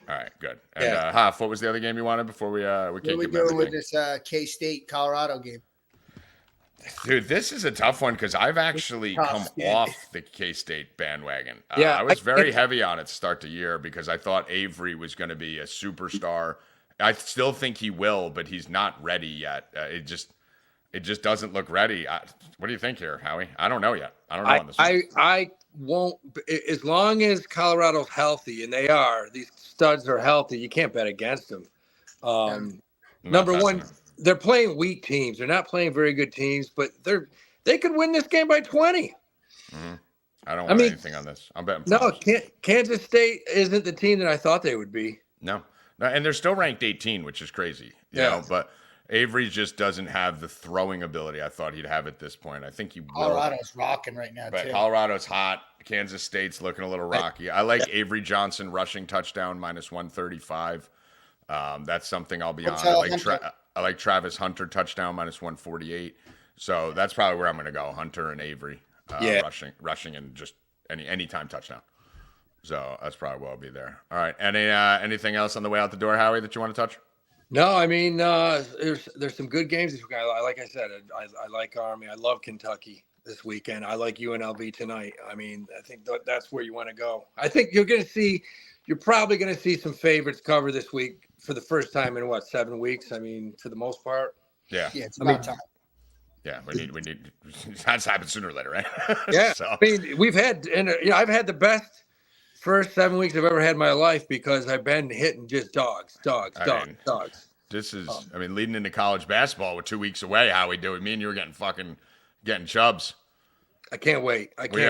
All right, good. And Hoff, what was the other game you wanted before we can't What are we give doing with everything? this K-State Colorado game? Dude, this is a tough one because I've actually come off the K-State bandwagon. I was very heavy on it to start the year because I thought Avery was going to be a superstar. I still think he will, but he's not ready yet. It just doesn't look ready. What do you think here, Howie? I don't know yet. I don't know on this one. I won't, as long as Colorado's healthy, and they are, these studs are healthy, you can't bet against them. Number one, they're playing weak teams. They're not playing very good teams, but they could win this game by 20. Mm-hmm. I don't want anything on this. I'm betting. No, Kansas State isn't the team that I thought they would be. No, and they're still ranked 18, which is crazy. You know, but Avery just doesn't have the throwing ability I thought he'd have at this point. I think he will. Colorado's rocking right now, but too. Colorado's hot. Kansas State's looking a little rocky. I like Avery Johnson rushing touchdown -135. That's something I'll be on. I like Travis Hunter touchdown -148. So that's probably where I'm going to go. Hunter and Avery rushing and just anytime touchdown. So that's probably where I'll be there. All right. Anything else on the way out the door, Howie, that you want to touch? No, I mean, there's some good games this week. Like I said, I like Army. I love Kentucky this weekend. I like UNLV tonight. I mean, I think that's where you want to go. I think you're probably going to see some favorites cover this week for the first time in 7 weeks. I mean, for the most part. Yeah. Yeah, it's about time. Yeah, we need that's happened sooner or later, right? Yeah. So. I mean, I've had the best first 7 weeks I've ever had in my life because I've been hitting just dogs. This is, leading into college basketball, we're 2 weeks away. How we do it? Me and you were getting chubs. I can't wait. We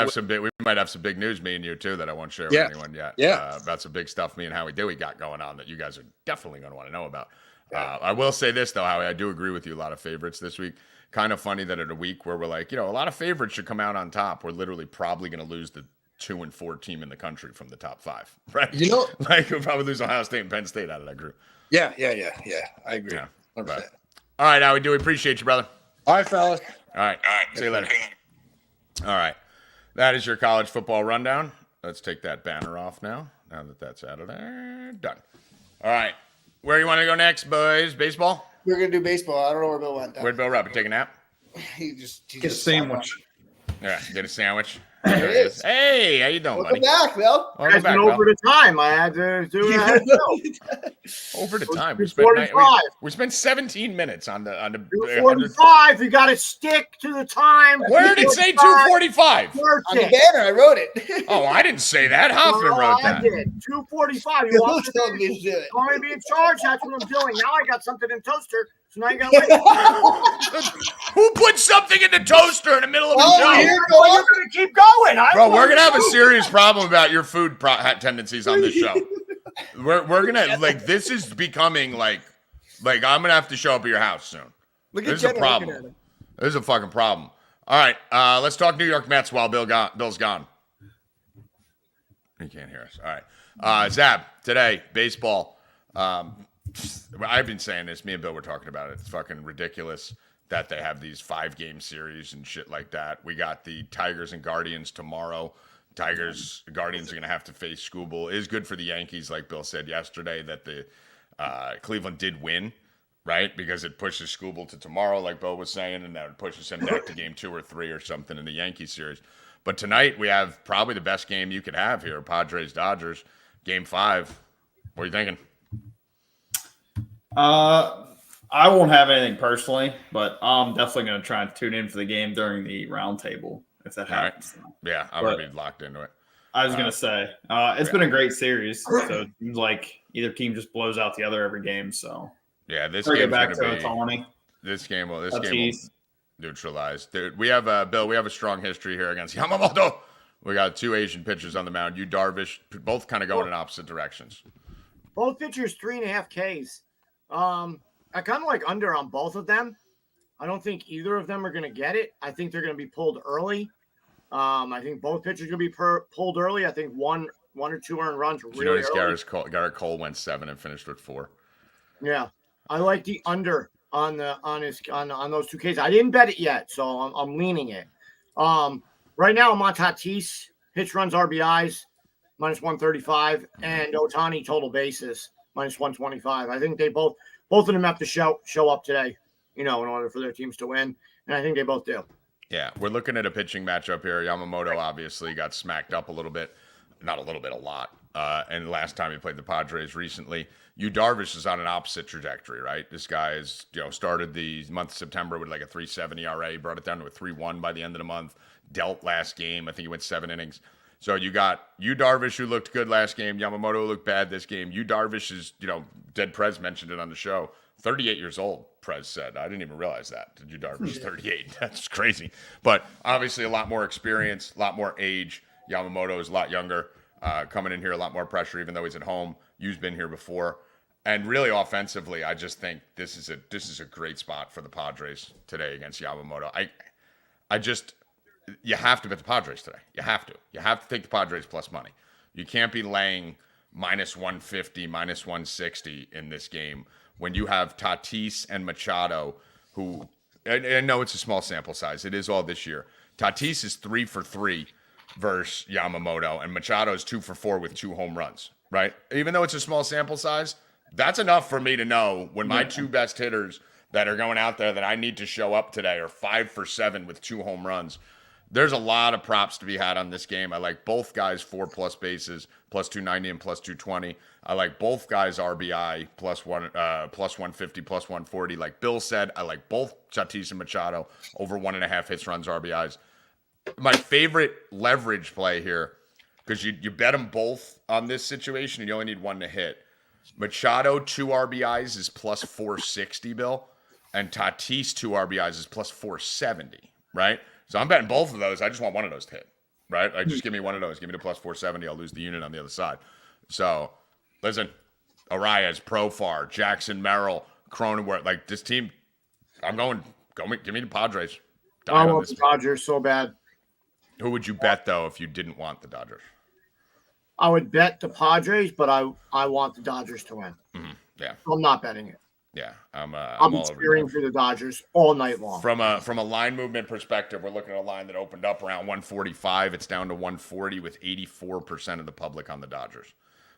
might have some big news, me and you too, that I won't share with anyone yet. Yeah. About some big stuff me and Howie Dewey got going on that you guys are definitely going to want to know about. I will say this though, Howie, I do agree with you. A lot of favorites this week. Kind of funny that in a week where we're like, a lot of favorites should come out on top. We're literally probably going to lose the 2 and 4 team in the country from the top 5, right? We'll probably lose Ohio State and Penn State out of that group. Yeah. I agree. Yeah. All right, Howie, do we appreciate you, brother? All right, fellas. All right. See you later. All right. That is your college football rundown. Let's take that banner off now that that's out of there. Done. All right. Where do you want to go next, boys? Baseball? We're going to do baseball. I don't know where Bill went, though. Where'd Bill Rupp? Take a nap? He just Get a sandwich. Yeah, get a sandwich. There it is. Hey, how you doing, Welcome buddy? back, Bill. Welcome back, over Bill. the time. I had to do it ahead. Over the time. We spent 17 minutes on the 2:45. You got to stick to the time. Where did it say 2:45? On the banner, I wrote it. Oh, I didn't say that. Hoffman wrote that. I did. 2:45. You want me to do it. You want me to be in charge? That's what I'm doing. Now I got something in toaster, so now you got to wait. Who put something in the toaster in the middle of the show? You're going to keep going. Bro, we're gonna have a serious problem about your food tendencies on this show. We're gonna this is becoming like I'm gonna have to show up at your house soon. This is a problem. This is a fucking problem. All right, let's talk New York Mets while Bill's gone. He can't hear us. All right, Zab, today baseball. I've been saying this. Me and Bill were talking about it. It's fucking ridiculous that they have these 5-game series and shit like that. We got the Tigers and Guardians tomorrow. Guardians are going to have to face Skubal. It is good for the Yankees, like Bill said yesterday, that the Cleveland did win, right? Because it pushes Skubal to tomorrow, like Bill was saying, and that pushes him back to game 2 or 3 or something in the Yankee series. But tonight we have probably the best game you could have here, Padres-Dodgers, game 5. What are you thinking? I won't have anything personally, but I'm definitely going to try and tune in for the game during the roundtable if that happens. Right. Yeah, I'm going to be locked into it. I was going to say, it's been a great series. So it seems like either team just blows out the other every game. So yeah, this game's game's going to be this game will neutralize. Dude, we have Bill. We have a strong history here against Yamamoto. We got 2 Asian pitchers on the mound. You, Darvish, both kind of going in opposite directions. Both pitchers 3.5 Ks. I kind of like under on both of them. I don't think either of them are going to get it. I think they're going to be pulled early. I think both pitchers are going to be pulled early. I think one or two earned runs really you notice early. Garrett Cole went 7 and finished with 4. Yeah, I like the under on those two cases. I didn't bet it yet, so I'm leaning it. Right now I'm on Tatis pitch runs RBIs minus 135 and Ohtani total bases minus 125. I think they both of them have to show up today, in order for their teams to win, and I think they both do. Yeah, we're looking at a pitching matchup here. Yamamoto obviously got smacked up a little bit. Not a little bit, a lot. And last time he played the Padres recently. Yu Darvish is on an opposite trajectory, right? This guy is, started the month of September with like a 3.70 ERA, brought it down to a 3.1 by the end of the month. Dealt last game. I think he went 7 innings. So you got Yu Darvish, who looked good last game. Yamamoto looked bad this game. Yu Darvish is, Dead Prez mentioned it on the show. 38 years old, Prez said. I didn't even realize that. Yu Darvish is 38. That's crazy. But obviously a lot more experience, a lot more age. Yamamoto is a lot younger, coming in here, a lot more pressure, even though he's at home. Yu's been here before. And really offensively, I just think this is a great spot for the Padres today against Yamamoto. You have to bet the Padres today. You have to. You have to take the Padres plus money. You can't be laying minus 150, minus 160 in this game when you have Tatis and Machado, who, I know it's a small sample size. It is all this year. Tatis is 3 for 3 versus Yamamoto, and Machado is 2 for 4 with 2 home runs, right? Even though it's a small sample size, that's enough for me to know when my 2 best hitters that are going out there that I need to show up today are 5 for 7 with 2 home runs. There's a lot of props to be had on this game. I like both guys 4+ bases, plus 290 and plus 220. I like both guys RBI plus 150, plus 140. Like Bill said, I like both Tatis and Machado over 1.5 hits, runs, RBIs. My favorite leverage play here, because you bet them both on this situation and you only need one to hit. Machado 2 RBIs is plus 460, Bill, and Tatis 2 RBIs is plus 470, right? So I'm betting both of those. I just want one of those to hit, right? Like, just give me one of those. Give me the plus 470. I'll lose the unit on the other side. So, listen, Arias, Profar, Jackson Merrill, Cronenworth, like this team, give me the Padres. I want the Dodgers so bad. Who would you bet, though, if you didn't want the Dodgers? I would bet the Padres, but I want the Dodgers to win. Mm-hmm. Yeah. I'm not betting it. Yeah, I'm cheering for the Dodgers all night long. From a line movement perspective, we're looking at a line that opened up around 145. It's down to 140 with 84% of the public on the Dodgers.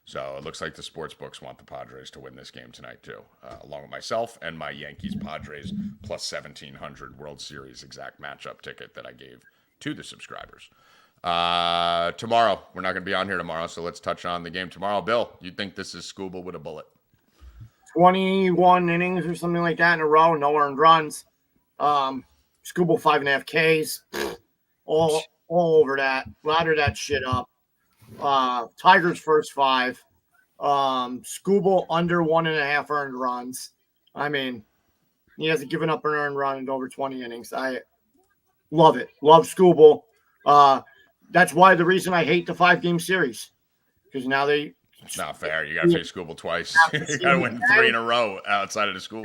So it looks like the sports books want the Padres to win this game tonight too, along with myself and my Yankees Padres plus 1,700 World Series exact matchup ticket that I gave to the subscribers. Tomorrow, we're not going to be on here tomorrow, so let's touch on the game tomorrow. Bill, you think this is Scooble with a bullet? 21 innings or something like that in a row, no earned runs. Scooble 5.5 Ks, all over that. Ladder that shit up. Tigers first 5. Scooble under 1.5 earned runs. I mean, he hasn't given up an earned run in over 20 innings. I love it. Love Scooble. That's why the reason I hate the 5-game series, because now it's not fair. You got to play Scooble twice. You got to win 3 in a row outside of the school.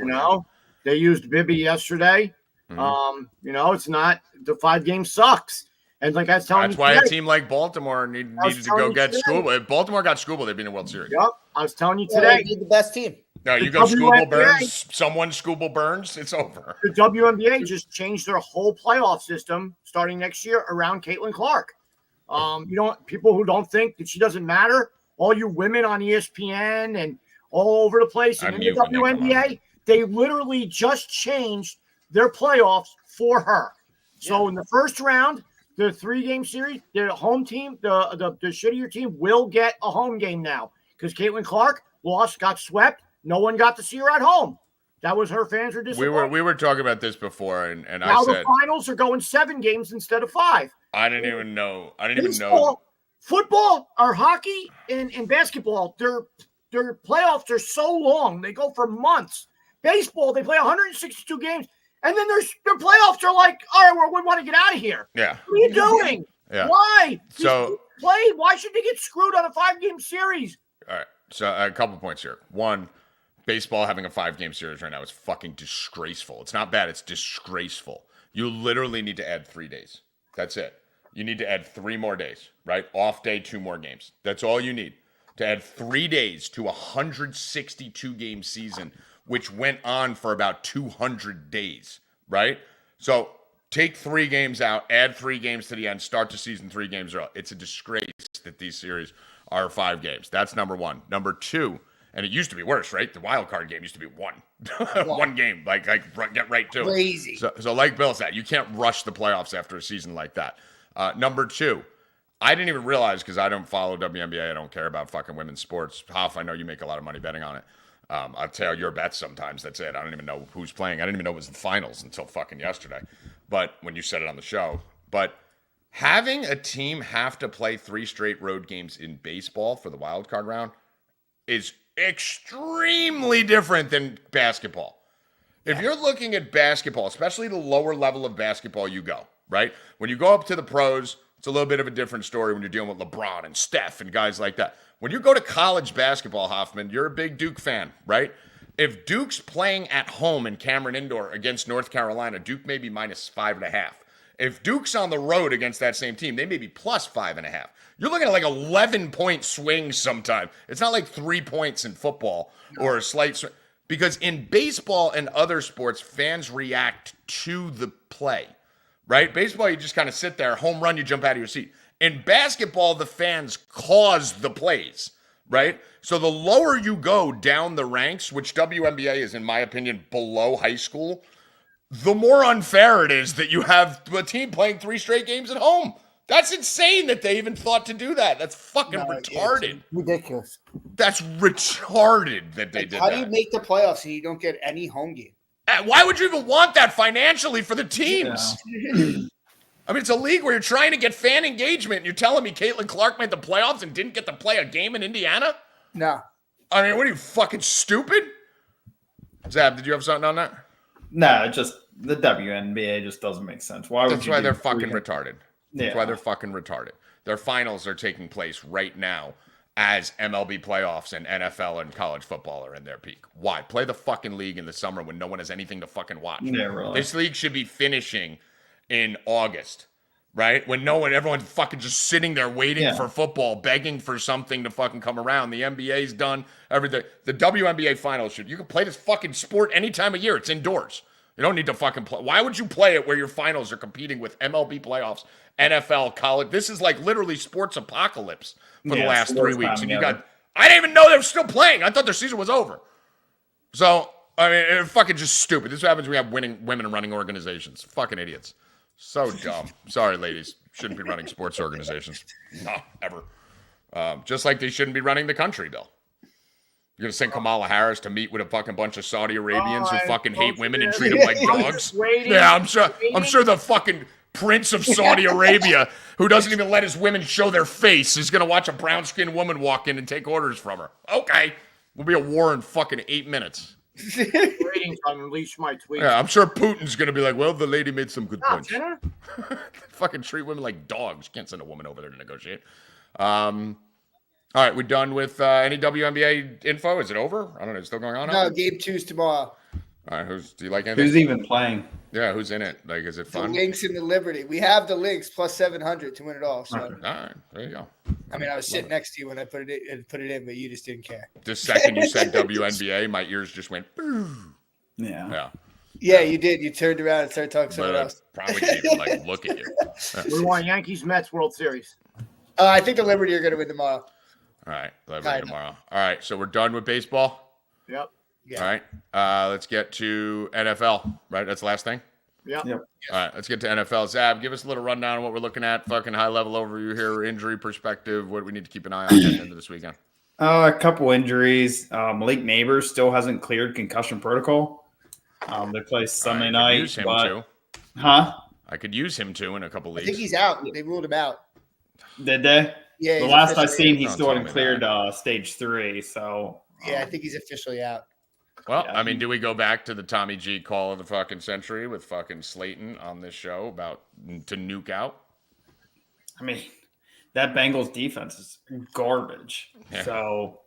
They used Bibby yesterday. Mm-hmm. It's not the 5 game sucks. And like I was telling you, that's why a team like Baltimore needed to go get Scooble. If Baltimore got Scooble, they'd be in the World Series. Yep, I was telling you today. They'd be the best team. No, you go Scooble Burns. Someone Scooble Burns. It's over. The WNBA just changed their whole playoff system starting next year around Caitlin Clark. People who don't think that she doesn't matter. All you women on ESPN and all over the place. And in the WNBA, they literally just changed their playoffs for her. So in the first round, the 3-game series, the home team, the shittier team will get a home game now because Caitlin Clark got swept. No one got to see her at home. That was her fans were disappointed. We were talking about this before, and now I said the finals are going 7 games instead of 5. I didn't even know. Football or hockey and basketball, their playoffs are so long. They go for months. Baseball, they play 162 games. And then their playoffs are like, all right, we want to get out of here. Yeah. What are you doing? Yeah. Why? Why should they get screwed on a 5-game series? All right. So a couple points here. One, Baseball having a 5-game series right now is fucking disgraceful. It's not bad. It's disgraceful. You literally need to add 3 days. That's it. You need to add 3 more days, right? Off day, 2 more games. That's all you need to add 3 days to a 162-game season, which went on for about 200 days, right? So take 3 games out, add 3 games to the end, start the season 3 games early. It's a disgrace that these series are 5 games. That's number one. Number two, and it used to be worse, right? The wild card game used to be 1. 1 game, like get right to it. Crazy. So like Bill said, you can't rush the playoffs after a season like that. Number two, I didn't even realize, because I don't follow WNBA. I don't care about fucking women's sports. Hoff, I know you make a lot of money betting on it. I'll tell your bets sometimes. That's it. I don't even know who's playing. I didn't even know it was the finals until fucking yesterday. But when you said it on the show. But having a team have to play 3 straight road games in baseball for the wild card round is extremely different than basketball. If you're looking at basketball, especially the lower level of basketball you go, right? When you go up to the pros, it's a little bit of a different story when you're dealing with LeBron and Steph and guys like that. When you go to college basketball, Hoffman, you're a big Duke fan, right? If Duke's playing at home in Cameron Indoor against North Carolina, Duke may be minus 5.5. If Duke's on the road against that same team, they may be plus 5.5. You're looking at like 11-point swings sometimes. It's not like 3 points in football or a slight swing. Because in baseball and other sports, fans react to the play, right? Baseball, you just kind of sit there, home run, you jump out of your seat. In basketball, the fans cause the plays, right? So the lower you go down the ranks, which WNBA is, in my opinion, below high school, the more unfair it is that you have a team playing 3 straight games at home. That's insane that they even thought to do that. That's fucking retarded. Ridiculous. That's retarded that they did that. How do you make the playoffs and you don't get any home game? Why would you even want that financially for the teams? Yeah. I mean, it's a league where you're trying to get fan engagement. And you're telling me Caitlin Clark made the playoffs and didn't get to play a game in Indiana? No. I mean, what are you, fucking stupid? Zab, did you have something on that? No, just the WNBA just doesn't make sense. Why would That's you why do they're fucking retarded. That's Yeah. why they're fucking retarded. Their finals are taking place right now as MLB playoffs and NFL and college football are in their peak. Why? Play the fucking league in the summer when no one has anything to fucking watch. Yeah, really. This league should be finishing in August, right? When no one, everyone's fucking just sitting there waiting for football, begging for something to fucking come around. The NBA's done, everything. The WNBA finals you can play this fucking sport any time of year. It's indoors. You don't need to fucking play. Why would you play it where your finals are competing with MLB playoffs, NFL, college? This is like literally sports apocalypse for the last 3 weeks. And you got, I didn't even know they were still playing. I thought their season was over. So, I mean, it's fucking just stupid. This is what happens when we have women running organizations. Fucking idiots. So dumb. Sorry, ladies. Shouldn't be running sports organizations. No, ever. Just like they shouldn't be running the country, Bill. You're going to send Kamala Harris to meet with a fucking bunch of Saudi Arabians who fucking hate women and treat them like dogs? Yeah, I'm sure the fucking prince of Saudi Arabia, who doesn't even let his women show their face, is going to watch a brown-skinned woman walk in and take orders from her. Okay. We'll be a war in fucking 8 minutes. Waiting to unleash my tweet. Yeah, I'm sure Putin's going to be like, well, the lady made some good points. Dinner? Fucking treat women like dogs. Can't send a woman over there to negotiate. All right, we done with any WNBA info? Is it over? I don't know. Is it still going on? No, game 2's tomorrow. All right, do you like anything? Who's even playing? Yeah, who's in it? Like, is it fun? The Lynx and the Liberty. We have the Lynx plus 700 to win it all. So, All right, there you go. I mean, I was sitting next to you when I put it in, but you just didn't care. The second you said WNBA, my ears just went, boo. Yeah. Yeah. Yeah, you did. You turned around and started talking something But I else. probably didn't even, like, look at you. We want Yankees Mets World Series. I think the Liberty are going to win tomorrow. All right, Liberty tomorrow. All right, so we're done with baseball. Yep. Yeah. All right, let's get to NFL. Right, that's the last thing. Yep. Yep. All right, let's get to NFL. Zab, give us a little rundown on what we're looking at. Fucking high level overview here, injury perspective. What do we need to keep an eye on heading into this weekend? A couple injuries. Malik Neighbors still hasn't cleared concussion protocol. They play Sunday night. Use him too. Huh? I could use him too in a couple I leagues. think he's out. They ruled him out. Did they? Yeah. The he's last I officially seen, out. he Don't still tell hadn't me cleared stage 3. So Yeah, I think he's officially out. Well, Yeah. I mean, do we go back to the Tommy G call of the fucking century with fucking Slayton on this show about to nuke out? I mean, that Bengals defense is garbage. Yeah. So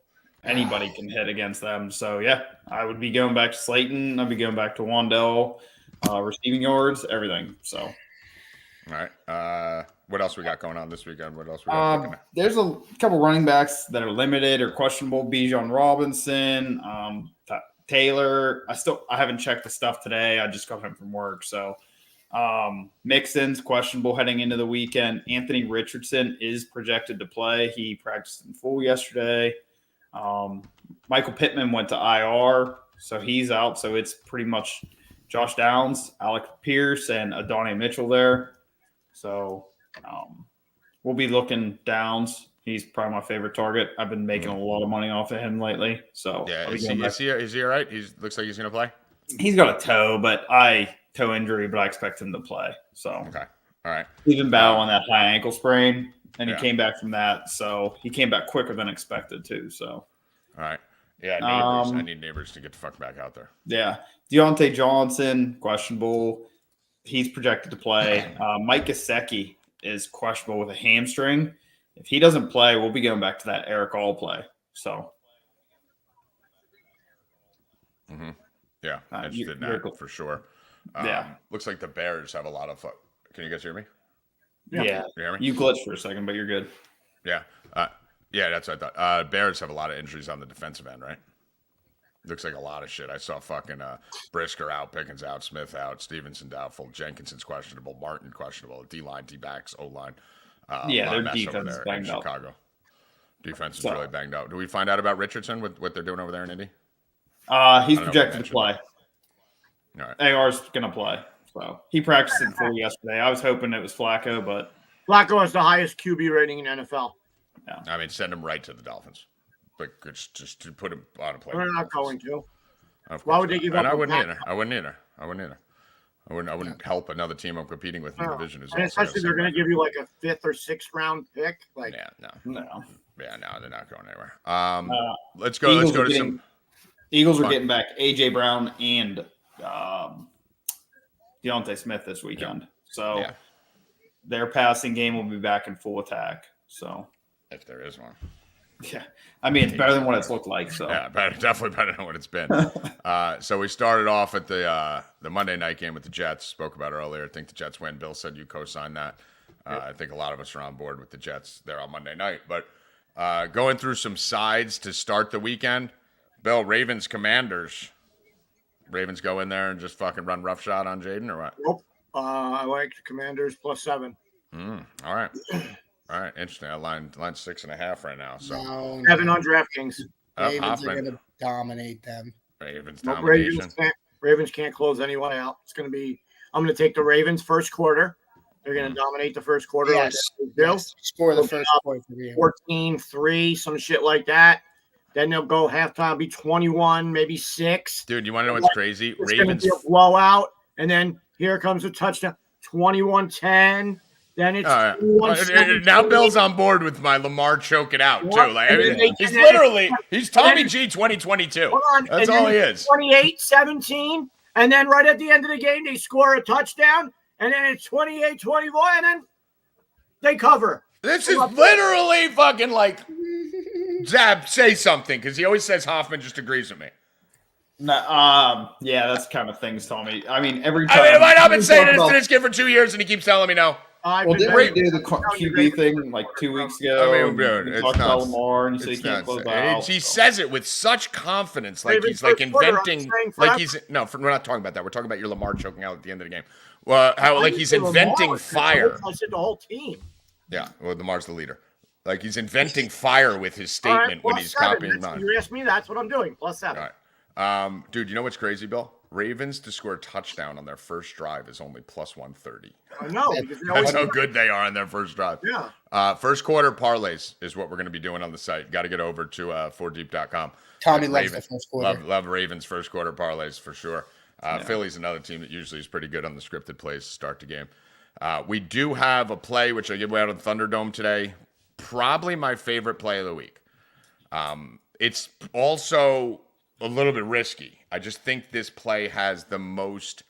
anybody can hit against them. So, yeah, I would be going back to Slayton. I'd be going back to Wandell, receiving yards, everything. So, All right. What else we got going on this weekend? What else we got looking at? there's a couple running backs that are limited or questionable. Bijan Robinson, Taylor. I haven't checked the stuff today. I just got home from work. So, Mixon's questionable heading into the weekend. Anthony Richardson is projected to play. He practiced in full yesterday. Michael Pittman went to IR, so he's out. So it's pretty much Josh Downs, Alec Pierce, and Adonai Mitchell there. So we'll be looking Downs. He's probably my favorite target. I've been making a lot of money off of him lately. So Yeah, is he all right? Looks like he's going to play. He's got a toe injury, but I expect him to play. So Okay, all right. He's been battling that high ankle sprain, and he Yeah. came back from that. So he came back quicker than expected too. So All right. Yeah, Neighbors. I need Neighbors to get the fuck back out there. yeah, Deontay Johnson questionable. He's projected to play. Mike Gesicki is questionable with a hamstring. If he doesn't play, we'll be going back to that Eric All play. So Yeah, interested in that for sure. Yeah. Looks like the Bears have a lot of fun. Can you guys hear me? yeah, You hear me? you glitched for a second, but you're good. Yeah. Yeah, that's what I thought. Bears have a lot of injuries on the defensive end, right? Looks like a lot of shit. I saw fucking Brisker out, Pickens out, Smith out, Stevenson doubtful, Jenkinson's questionable, Martin questionable, D-line, D-backs, O-line. Yeah, a lot of their mess over defense is there in banged up. Chicago. Defense is So- really banged out. Do we find out about Richardson with what they're doing over there in Indy? He's know if you projected to mentioned play. All right. AR's going to play. So he practiced in full yesterday. I was hoping it was Flacco, but Flacco has the highest QB rating in NFL. I mean, send him right to the Dolphins. Like, just to put him on a plane. They're not going to. Of Why course would they not. give And up I on wouldn't that? either. I wouldn't help another team I'm competing with in the division. And especially they're going to give you like a 5th or 6th round pick. Like, Yeah, no. no. Yeah, no, they're not going anywhere. Let's Eagles go are to getting- some. Eagles are Fine. getting back A.J. Brown and Deontay Smith this weekend. So Yeah. their passing game will be back in full attack. So, If there is one. yeah. I mean, it's better than what it's looked like. So, Yeah, definitely better than what it's been. So we started off at the Monday night game with the Jets. Spoke about earlier. I think the Jets win. Bill said you co-signed that. I think a lot of us are on board with the Jets there on Monday night. But going through some sides to start the weekend, Bill, Ravens Commanders. Ravens go in there and just fucking run roughshod on Jaden or what? nope. I like Commanders +7. All right. All right. Interesting. I line 6.5 right now. So No, 7 on DraftKings. Ravens are Hoffman. going to dominate them. Ravens Nope, domination. Ravens can't close anyone out. It's going to be. I'm going to take the Ravens first quarter. They're going to dominate the first quarter. Yes. Like they do. Yes. Score the first point for you. 14-3, some shit like that. Then they'll go halftime, be 21, maybe 6. Dude, you want to know what's crazy? It's going to Ravens. be a blowout. And then here comes a touchdown, 21-10. Then it's All right. 21-17. Now Bill's on board with my Lamar choke it out too. What? Like I And mean, then they- he's and then- literally he's Tommy G 2022. Hold on. That's And all then he it's is. 28-17. And then right at the end of the game, they score a touchdown. And then it's 28-21. And then they cover. This is literally fucking like Zab, say something because he always says Hoffman just agrees with me. no, yeah, that's kind of things, Tommy. I mean, every time. I mean, have I not been we saying talk this to about- this kid for 2 years and he keeps telling me no? I've Well, been didn't we very- do the QB thing like 2 weeks ago? I mean, And dude, we it's talked about nuts. Lamar, and you said It's he can't nuts. close And out. he says it with such confidence, like Ravens he's like first quarter, I'm inventing, saying like forever. he's no. We're not talking about that. We're talking about your Lamar choking out at the end of the game. Well, how I like didn't he's say Lamar inventing was the fire. coach. I said the whole team. Yeah, well, Lamar's the leader. Like he's inventing fire with his All right, statement when +7. he's copying That's- mine. You asked me, that's what I'm doing. +7. All right. Dude, you know what's crazy, Bill? Ravens to score a touchdown on their first drive is only +130. I know. Because they always That's how good they are on their first drive. Yeah. First quarter parlays is what we're going to be doing on the site. Got to get over to 4deep.com. Tommy Like loves the first quarter. Love Ravens first quarter parlays for sure. Philly's another team that usually is pretty good on the scripted plays to start the game. We do have a play, which I give away out of the Thunderdome today. Probably my favorite play of the week. It's also a little bit risky. I just think this play has the most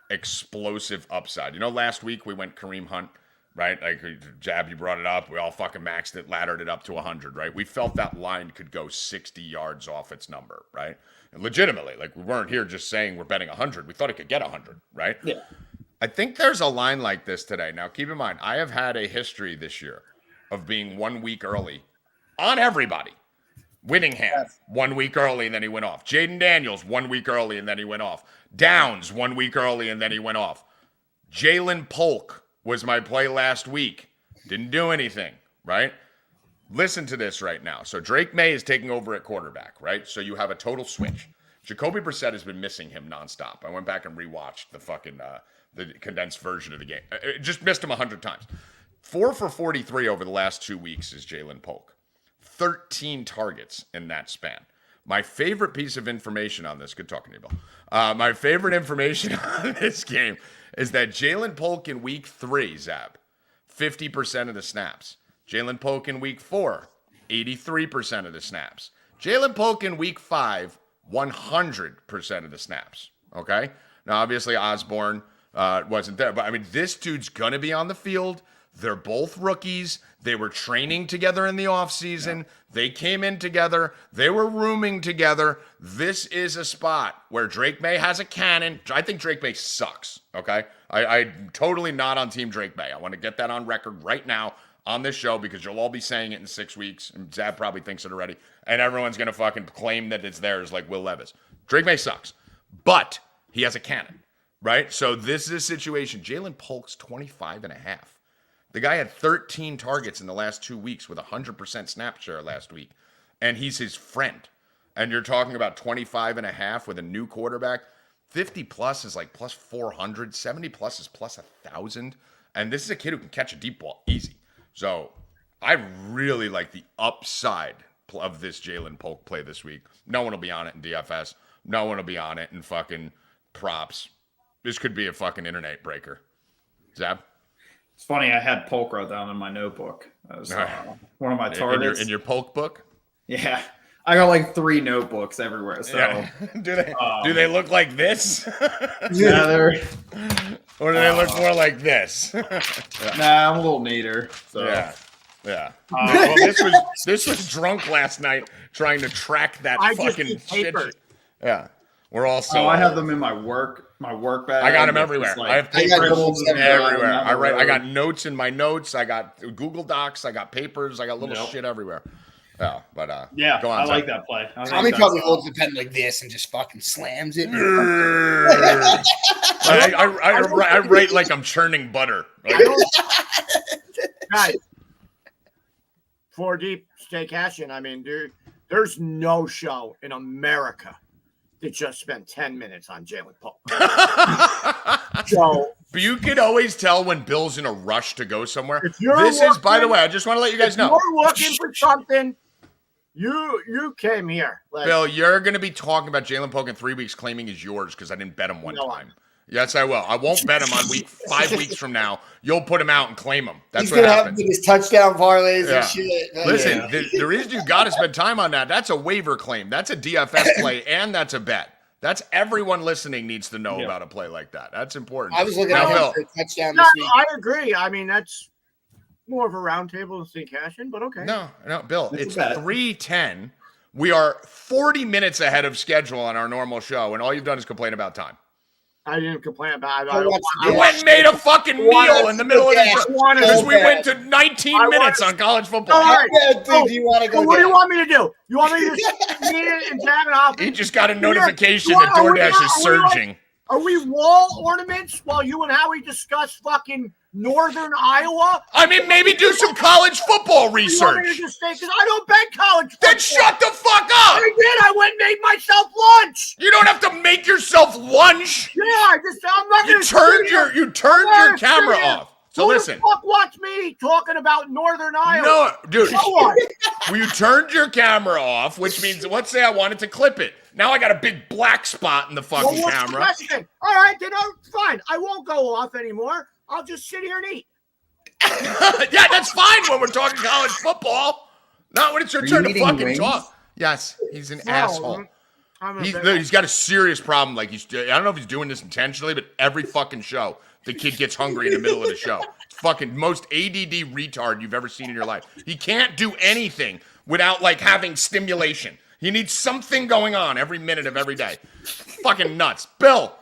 explosive upside. You know, last week we went Kareem Hunt right? Like, Jab, you brought it up. We all fucking maxed it, laddered it up to 100, right? We felt that line could go 60 yards off its number, right? And legitimately, like, we weren't here just saying we're betting 100. We thought it could get 100, right? Yeah. I think there's a line like this today. Now, keep in mind, I have had a history this year of being 1 week early on everybody. Whittingham, 1 week early, and then he went off. Jaden Daniels, 1 week early, and then he went off. Downs, 1 week early, and then he went off. Jalen Pulk was my play last week. Didn't do anything, right? Listen to this right now. So Drake May is taking over at quarterback, right? So you have a total switch. Jacoby Brissett has been missing him nonstop. I went back and rewatched the fucking the condensed version of the game. Just missed him 100 times. 4 for 43 over the last 2 weeks is Jalen Polk. 13 targets in that span. My favorite piece of information on this, good talking to you, Bill. My favorite information on this game is that Jalen Polk in week 3, Zab, 50% of the snaps. Jalen Polk in week 4, 83% of the snaps. Jalen Polk in week 5, 100% of the snaps. Okay? Now, obviously, Osborne wasn't there, but I mean, this dude's going to be on the field. They're both rookies. They were training together in the offseason. Yeah. They came in together. They were rooming together. This is a spot where Drake May has a cannon. I think Drake May sucks, okay? I'm totally not on Team Drake May. I want to get that on record right now on this show because you'll all be saying it in 6 weeks. And Zab probably thinks it already. And everyone's going to fucking claim that it's theirs like Will Levis. Drake May sucks. But he has a cannon, right? So this is a situation. Jalen Polk's 25 and a half. The guy had 13 targets in the last 2 weeks with 100% snap share last week. And he's his friend. And you're talking about 25 and a half with a new quarterback. 50 plus is like plus 400. 70 plus is plus 1,000. And this is a kid who can catch a deep ball easy. So I really like the upside of this Jalen Polk play this week. No one will be on it in DFS. No one will be on it in fucking props. This could be a fucking internet breaker. Zab? It's funny, I had Polk wrote down in my notebook. That was one of my targets. In your Polk book? Yeah. I got like 3 notebooks everywhere. So yeah. Do they look like this? Yeah, they're or do they look more like this? Nah, I'm a little neater. So yeah. Well, this was drunk last night trying to track that fucking shit. Yeah. We're all so I have them in my work bag. I got them everywhere. I have papers everywhere. I got notes in my notes. I got Google Docs. I got papers. I got little shit everywhere. Yeah, but yeah, go on, I like that play. Tommy probably holds the pen like this and just fucking slams it. I write like I'm churning butter. Guys, 4 deep, Stay Cashin. I mean, dude, there's no show in America that just spent 10 minutes on Jalen Polk. So, but you can always tell when Bill's in a rush to go somewhere. By the way, I just want to let you guys know. If you're looking for something, you came here. Like, Bill, you're going to be talking about Jalen Polk in 3 weeks claiming he's yours because I didn't bet him one time. Yes, I will. I won't bet him on 5 weeks from now. You'll put him out and claim him. That's what happens. He's going to have his touchdown parlays and shit. Listen, the reason you got to spend time on that's a waiver claim. That's a DFS play, and that's a bet. That's everyone listening needs to know about a play like that. That's important. I was looking at him for a touchdown this week. I agree. I mean, that's more of a roundtable than Stay Cashin, but okay. No, Bill, it's 3:10. We are 40 minutes ahead of schedule on our normal show, and all you've done is complain about time. I didn't complain about it. You went and made a fucking meal in the middle of the show because we went to 19 minutes on college football. All right, do you want to go? What do you want me to do? You want me to just me and Jab and Hoffman? He just got a notification that DoorDash is surging. Are we wall ornaments while you and Howie discuss fucking Northern Iowa? I mean, maybe do some college football research. Because I don't bet college football. Then shut the fuck up. I did. I went and made myself lunch. You don't have to make yourself lunch. Yeah, I'm not going to. You turned your camera off. So listen. Who the fuck watch me talking about Northern Iowa? No, dude. Well, you turned your camera off, which means, let's say I wanted to clip it. Now I got a big black spot in the fucking camera. All right, then fine. I won't go off anymore. I'll just sit here and eat. Yeah, that's fine when we're talking college football. Not when it's your turn to fucking talk. Yes, he's an asshole. He's got a serious problem. Like I don't know if he's doing this intentionally, but every fucking show, the kid gets hungry in the middle of the show. It's fucking most ADD retard you've ever seen in your life. He can't do anything without like having stimulation. He needs something going on every minute of every day. Fucking nuts. Bill,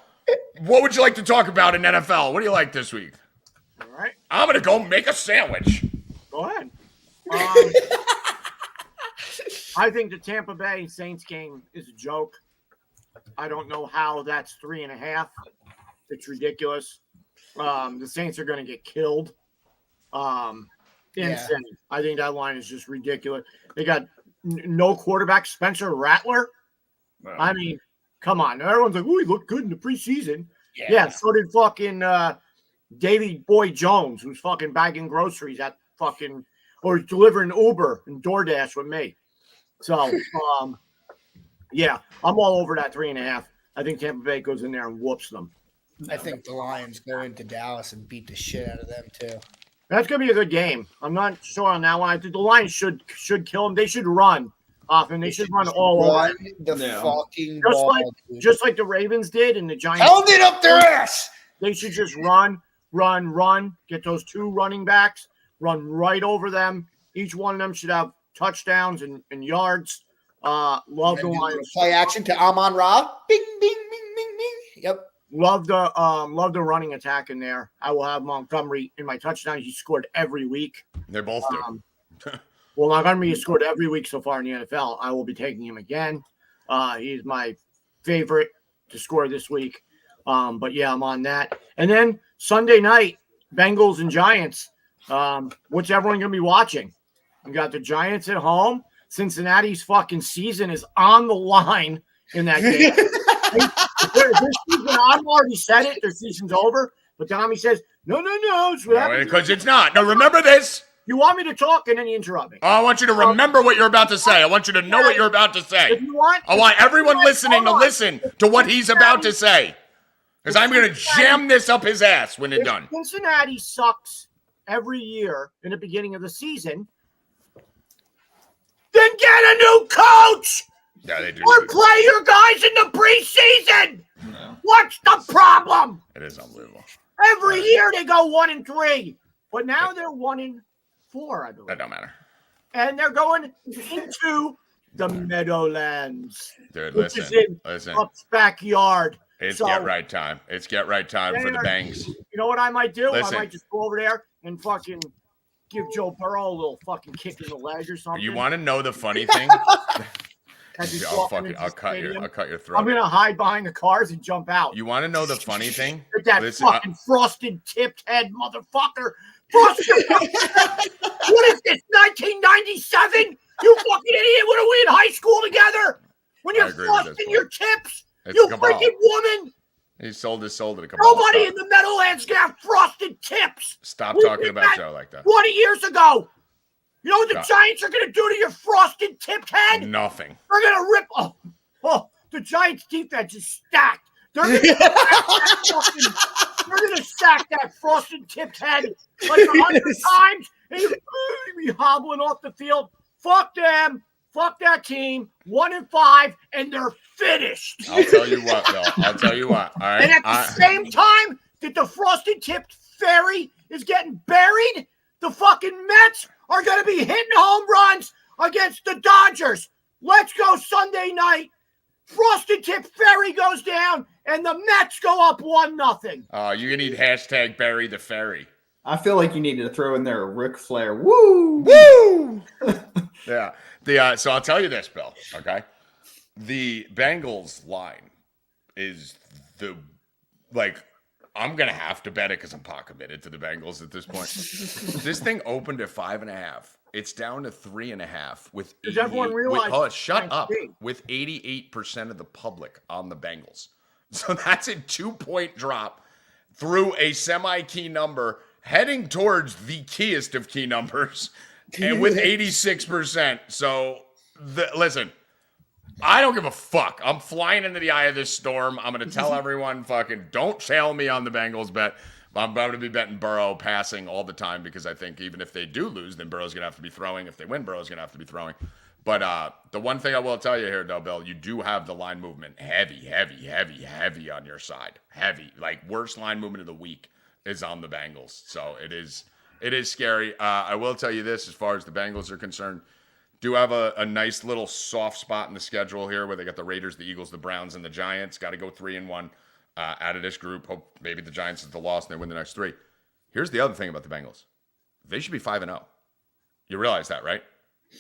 what would you like to talk about in NFL? What do you like this week? All right. I'm going to go make a sandwich. Go ahead. I think the Tampa Bay Saints game is a joke. I don't know how that's 3.5. It's ridiculous. The Saints are going to get killed. Insane. I think that line is just ridiculous. They got no quarterback, Spencer Rattler. Well, I mean, come on. Everyone's like, oh, he looked good in the preseason. Yeah, so did fucking Davy Boy Jones, who's fucking bagging groceries at fucking or delivering Uber and DoorDash with me. So, yeah, I'm all over that 3.5. I think Tampa Bay goes in there and whoops them. I think the Lions go into Dallas and beat the shit out of them too. That's gonna be a good game. I'm not sure on that one. I think the Lions should kill them. They should run often. They should run all over. The fucking ball, just like the Ravens did and the Giants held it up their ass. They should just run. Get those 2 running backs, run right over them. Each one of them should have touchdowns and yards. Love the Lions. Play action to Amon-Ra. Bing, bing, bing, bing, bing. Yep. Love the running attack in there. I will have Montgomery in my touchdown. He scored every week. They both do. Well, Montgomery has scored every week so far in the NFL. I will be taking him again. He's my favorite to score this week. But yeah, I'm on that. And then Sunday night, Bengals and Giants. What's everyone going to be watching? We got the Giants at home. Cincinnati's fucking season is on the line in that game. This season, I've already said it. Their season's over. But Tommy says, no. Because it's not. No, remember this. You want me to talk and then you interrupt me. Oh, I want you to remember what you're about to say. I want you to know what you're about to say. If you want, I want everyone listening to listen to what he's about to say. Because I'm going to jam this up his ass when it's done. Cincinnati sucks every year in the beginning of the season. Then get a new coach. Yeah, they do. Or play your guys in the preseason. No. What's the problem? It is unbelievable. Every year they go 1-3, but now they're 1-4, I believe. That don't matter. And they're going into the Meadowlands. Dude, which listen. is in Rupp's backyard. It's get right time. It's get right time for the Bangs. You know what I might do? Listen. I might just go over there and fucking give Joe Burrow a little fucking kick in the leg or something. You want to know the funny thing? I'll cut your throat. I'm gonna hide behind the cars and jump out. You want to know the funny thing? With that fucking frosted tipped head motherfucker. Frosted. What is this? 1997? You fucking idiot! What are we in high school together? When you're frosting your tips, you freaking woman. He sold his soul to the couple. Nobody in the Meadowlands can have frosted tips. Stop talking about Joe like that. 20 years ago. You know what the Giants are going to do to your frosted tipped head? Nothing. They're going to rip. The Giants defense is stacked. They're going to sack that frosted tipped head like 100 times, and you're be hobbling off the field. Fuck them. Fuck that team. 1-5, and they're finished. I'll tell you what, Bill. All right. And at the same time that the frosted tipped fairy is getting buried, the fucking Mets are going to be hitting home runs against the Dodgers. Let's go Sunday night. Frosted Tip Ferry goes down, and the Mets go up 1-0. Oh, you're going to need hashtag bury the ferry. I feel like you need to throw in there a Ric Flair. Woo! Woo! Yeah. So I'll tell you this, Bill, okay? The Bengals line is I'm going to have to bet it because I'm pot committed to the Bengals at this point. This thing opened at 5.5. It's down to 3.5 with 88% of the public on the Bengals. So that's a 2-point drop through a semi-key number heading towards the keyest of key numbers and with 86%. So listen, I don't give a fuck. I'm flying into the eye of this storm. I'm going to tell everyone fucking don't tail me on the Bengals bet. I'm going to be betting Burrow passing all the time because I think even if they do lose, then Burrow's going to have to be throwing. If they win, Burrow's going to have to be throwing. But the one thing I will tell you here, though, Bill, you do have the line movement heavy on your side. Heavy. Like, worst line movement of the week is on the Bengals. So it is scary. I will tell you this, as far as the Bengals are concerned, do have a nice little soft spot in the schedule here where they got the Raiders, the Eagles, the Browns, and the Giants. Got to go 3-1 out of this group. Hope maybe the Giants is the loss and they win the next 3. Here's the other thing about the Bengals. They should be 5-0. You realize that, right?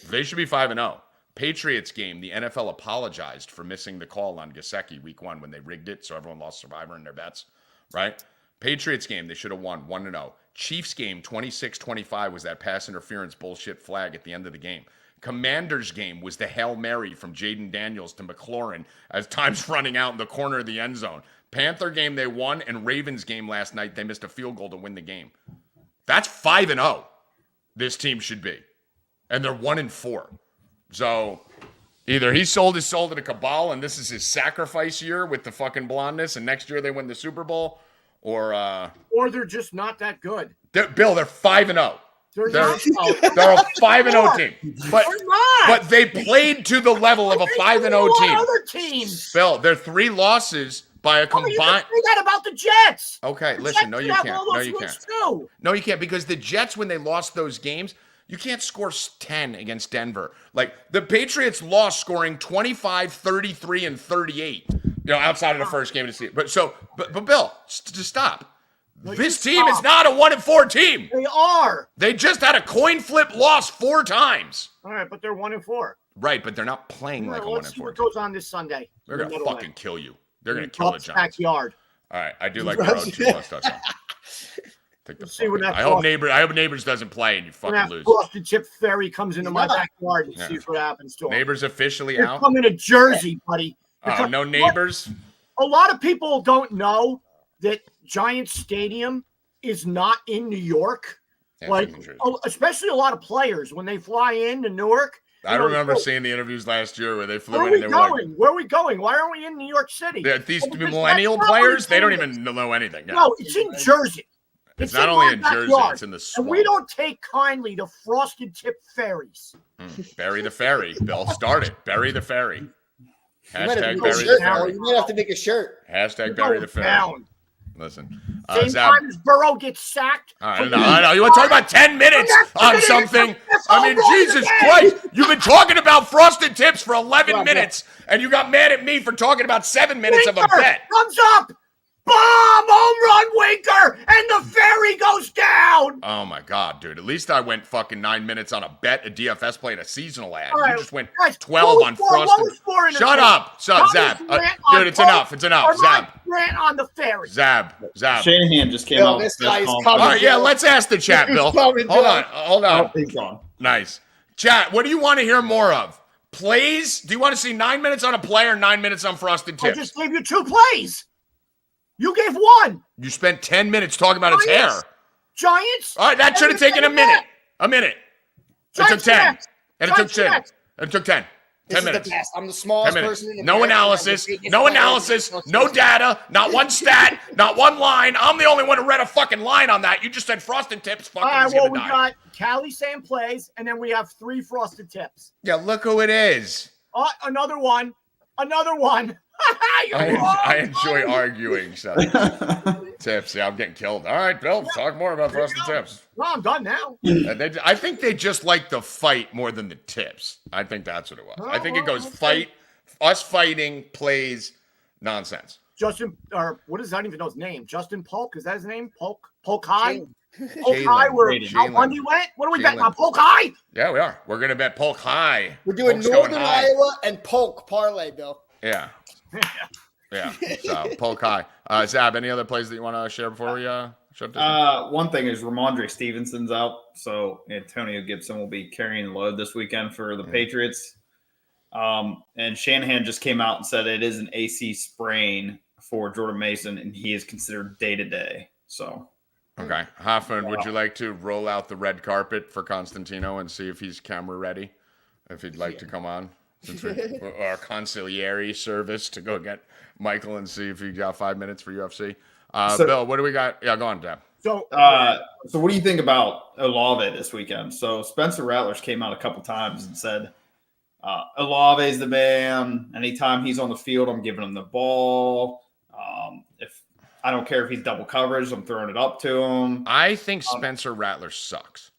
They should be 5-0. Patriots game, the NFL apologized for missing the call on Gesicki week 1 when they rigged it, so everyone lost Survivor in their bets, right? Patriots game, they should have won 1-0. Chiefs game, 26-25 was that pass interference bullshit flag at the end of the game. Commanders game was the Hail Mary from Jaden Daniels to McLaurin as time's running out in the corner of the end zone. Panther game, they won, and Ravens game last night, they missed a field goal to win the game. That's 5-0 this team should be. And they're 1-4. So either he sold his soul to the cabal and this is his sacrifice year with the fucking blondness and next year they win the Super Bowl, or they're just not that good. Bill, they're 5-0. They're not. They're a 5-0 team. But they played to the level of a 5-0 team. Other teams. Bill, they're 3 losses by a combined. You can say that about the Jets. Okay, listen. No, you can't. No, you can't. No, you can't, because the Jets, when they lost those games, you can't score 10 against Denver. Like, the Patriots lost scoring 25, 33, and 38. Outside of the first game of the season. But Bill, just stop. This team is not a 1-4 team. They are. They just had a coin flip loss 4 times. All right, but they're 1-4. Right, but they're not playing like a 1-4 Let's see what goes on this Sunday. They're going to fucking kill you. They're going to kill the Giants. Backyard. All right, I do like Burrow 2+ touchdowns. I hope Neighbors doesn't play and you fucking lose. Frosted Chip Ferry comes into my backyard and sees what happens to him. Neighbors officially They're out. coming to Jersey, buddy. Oh, no Neighbors. A lot of people don't know that Giants Stadium is not in New York. Yeah, especially a lot of players when they fly into Newark. I remember seeing the interviews last year where they flew in. And they Where are we going? Why aren't we in New York City? These millennial players, they don't even know anything. No, it's in Jersey. It's not only in Jersey, it's in the swamp. And we don't take kindly to frosted tip ferries. Bury the ferry. Bill, start it. Bury the ferry. Hashtag bury the ferry. You might have to make a shirt. Hashtag bury the ferry. Listen. Same time as Burrow gets sacked. I know. You want to talk about 10 minutes on something? I mean, Jesus Christ. You've been talking about frosted tips for 11 minutes, and you got mad at me for talking about 7 minutes of a bet. Comes up. Bomb! Home run, Winker! And the ferry goes down! Oh, my God, dude. At least I went fucking 9 minutes on a bet, a DFS play, and a seasonal ad. Right, you just went 12 on frosted. Shut up. Zab. Dude, it's enough. It's enough. Zab. Rant on the ferry. Zab. Shanahan just came out. This guy's coming. All right, yeah, let's ask the chat, Bill. Hold on. He's gone. Nice. Chat, what do you want to hear more of? Plays? Do you want to see 9 minutes on a play or 9 minutes on frosted tips? I just gave you 2 plays. You gave 1. You spent 10 minutes talking about its hair. Giants? All right, that should have taken a minute. A minute. It took 10. And it took 10. It took 10. 10 minutes. I'm the smallest person in the No analysis. No analysis. No data. Not one stat. Not one line. I'm the only one who read a fucking line on that. You just said frosted tips. Fucking all right, well, we got Callie saying plays, and then we have 3 frosted tips. Yeah, look who it is. Another one. I enjoy arguing. So. Tips. Yeah, I'm getting killed. All right, Bill, talk more about frosted tips. No, I'm done now. I think they just like the fight more than the tips. I think that's what it was. I think it goes us fighting, plays, nonsense. Justin, or what is, I don't even know his name. Justin Pulk, is that his name? Pulk High? Pulk High, where how Bundy went? What are we betting on? Pulk High? Yeah, we are. We're going to bet Pulk High. We're doing Polk's Northern Iowa and Polk parlay, Bill. Yeah. Yeah. So, Polk High. Zab, any other plays that you want to share before we shut this? One thing is Ramondre Stevenson's out, so Antonio Gibson will be carrying the load this weekend for the Patriots. And Shanahan just came out and said it is an AC sprain for Jordan Mason, and he is considered day-to-day. So, okay. Hoffman, would you like to roll out the red carpet for Constantino and see if he's camera ready? If he'd like to come on? Since our consigliere service to go get Michael and see if he got 5 minutes for UFC. Bill, what do we got? Yeah, go on, Deb. So what do you think about Olave this weekend? So Spencer Rattlers came out a couple times and said Olave's the man. Anytime he's on the field, I'm giving him the ball. If I don't care if he's double coverage, I'm throwing it up to him. I think Spencer Rattler sucks.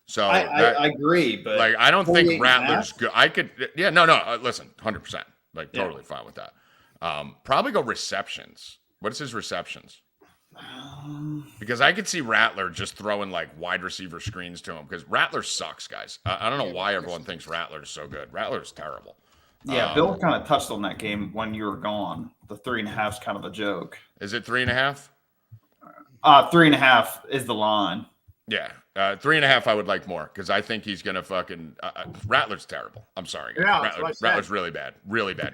So I agree, but like I don't think 48 Rattler's good. I could, listen, 100%, like totally fine with that. Probably go receptions. What's his receptions? Because I could see Rattler just throwing like wide receiver screens to him because Rattler sucks, guys. I don't know why everyone thinks Rattler is so good. Rattler is terrible. Yeah, Bill kind of touched on that game when you were gone. The 3.5 is kind of a joke. Is it 3.5? 3.5 is the line. Yeah. 3.5 I would like more because I think he's going to fucking Rattler's terrible. I'm sorry. Guys. Yeah, Rattler's really bad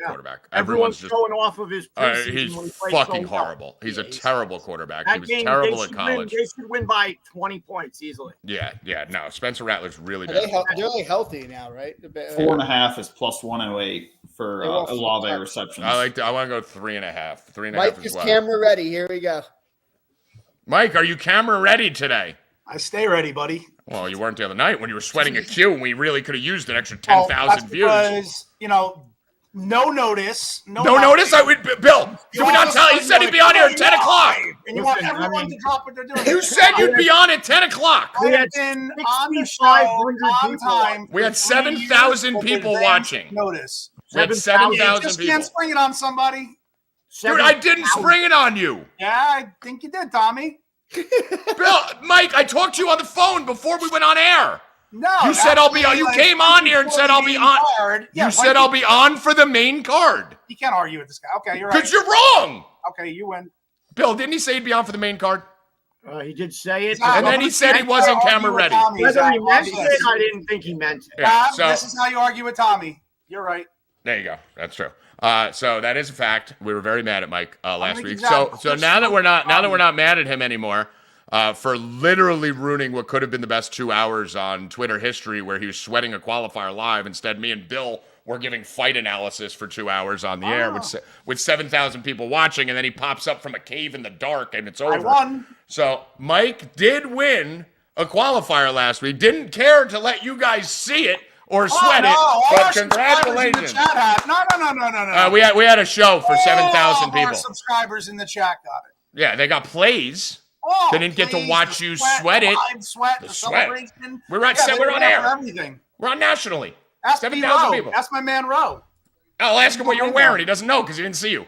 quarterback. Everyone's just going off of his preseason he's when he played fucking so well. horrible. He's a terrible quarterback. That He was game, terrible in college. They should win by 20 points easily. Yeah. No, Spencer Rattler's really Are bad. they're like healthy now, right? 4.5 is plus 108 for Olave receptions. I want to go 3.5. 3.5 Mike as is well. camera ready. Here we go. Mike, are you camera ready today? I stay ready, buddy. Well, you weren't the other night when you were sweating a Q and we really could have used an extra 10,000 views. Because, no notice. No notice? Bill, did we not tell? He said he'd be on here at 10 o'clock. And you want everyone to drop what they're doing. Who said you'd be on at 10 o'clock? I have been on the show on time. We had 7,000 people watching. Notice. We had You 7,000 just people. can't spring it on somebody. Dude, I didn't spring it on you. Yeah, I think you did, Tommy. Bill, Mike, I talked to you on the phone before we went on air. No, You said I'll be on. You came on here and said I'll be on. You said I'll be on for the main card. You can't argue with this guy. Okay, you're right. Because you're wrong. Okay, you win. Bill, didn't he say he'd be on for the main card? He did say it. And then he said he wasn't camera ready. Whether he meant it, I didn't think he meant it. Yeah, This is how you argue with Tommy. You're right. There you go. That's true. So that is a fact. We were very mad at Mike last week. Exactly. So now that we're not mad at him anymore, for literally ruining what could have been the best 2 hours on Twitter history, where he was sweating a qualifier live. Instead, me and Bill were giving fight analysis for 2 hours on the air with 7,000 people watching, and then he pops up from a cave in the dark, and it's over. I won. So Mike did win a qualifier last week. Didn't care to let you guys see it or sweat it, but congratulations. No. We had a show for 7,000 people. Our subscribers in the chat got it. Yeah, they got plays. Oh, They didn't get to watch you sweat it. Live sweat, the sweat. celebration. We're on air. Everything. We're on nationally. Ask 7,000 people. That's my man, Rowe. I'll ask him what you were wearing. He doesn't know because he didn't see you.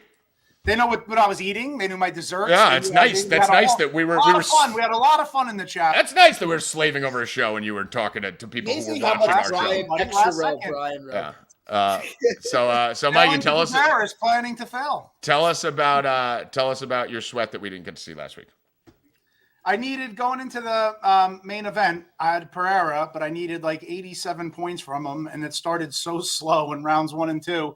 They know what I was eating. They knew my desserts. Yeah, it's nice. That's nice that we were fun. We had a lot of fun in the chat. That's nice that we were slaving over a show and you were talking to people who were watching our show. Brian. Yeah. So Mike, you tell us. Is planning to fail. Tell us about your sweat that we didn't get to see last week. I needed going into the main event. I had Pereira, but I needed like 87 points from him, and it started so slow in rounds 1 and 2.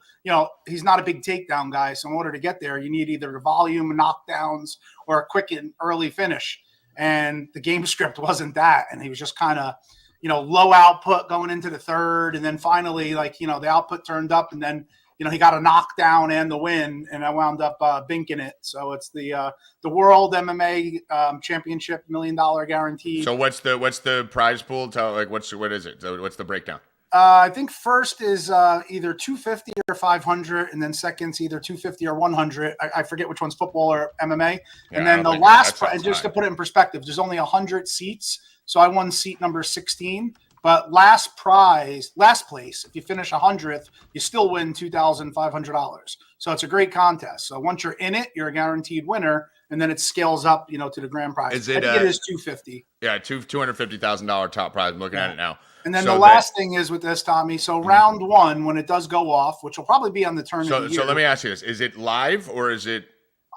He's not a big takedown guy, so in order to get there, you need either the volume, knockdowns, or a quick and early finish. And the game script wasn't that, and he was just kind of, low output going into the third, and then finally, the output turned up, and then he got a knockdown and the win, and I wound up binking it. So it's the World MMA Championship $1 million guarantee. So what's the prize pool? What is it? So what's the breakdown? I think first is either 250 or 500, and then second's either 250 or 100. I forget which one's football or MMA. And then the last, and just to put it in perspective, there's only 100 seats, so I won seat number 16. But last place, if you finish 100th, you still win $2,500. So it's a great contest. So once you're in it, you're a guaranteed winner, and then it scales up, to the grand prize. I think it is $250. Yeah, $250,000 top prize. I'm looking at it now. And then the last thing is with this, Tommy. So round 1, when it does go off, which will probably be on the turn of the year. So let me ask you this: is it live or is it?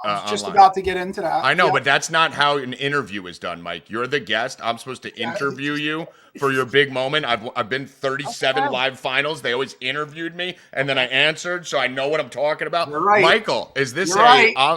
I was just about to get into that. I know, but that's not how an interview is done, Mike. You're the guest. I'm supposed to interview you for your big moment. I've been 37 live finals. They always interviewed me, and then I answered, so I know what I'm talking about. You're right. Michael, is this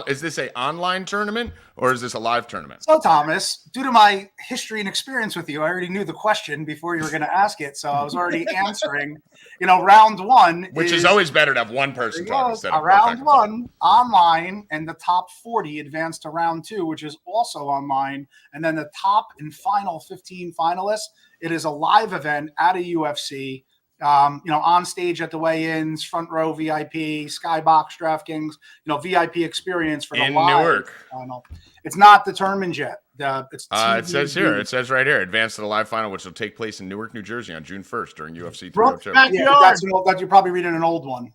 is this a online tournament or is this a live tournament? So, Thomas, due to my history and experience with you, I already knew the question before you were going to ask it, so I was already answering. Round 1, which is always better to have one person talk instead of round 1 online, and the top 40 advance to round 2, which is also online, and then the top and final 15 finalists. It is a live event at a UFC. On stage at the weigh-ins, front row VIP, Skybox, DraftKings, VIP experience for the in live Newark. final. It's not determined yet. It's It says here. It says right here. Advance to the live final, which will take place in Newark, New Jersey on June 1st during UFC 302. That you're probably reading an old one.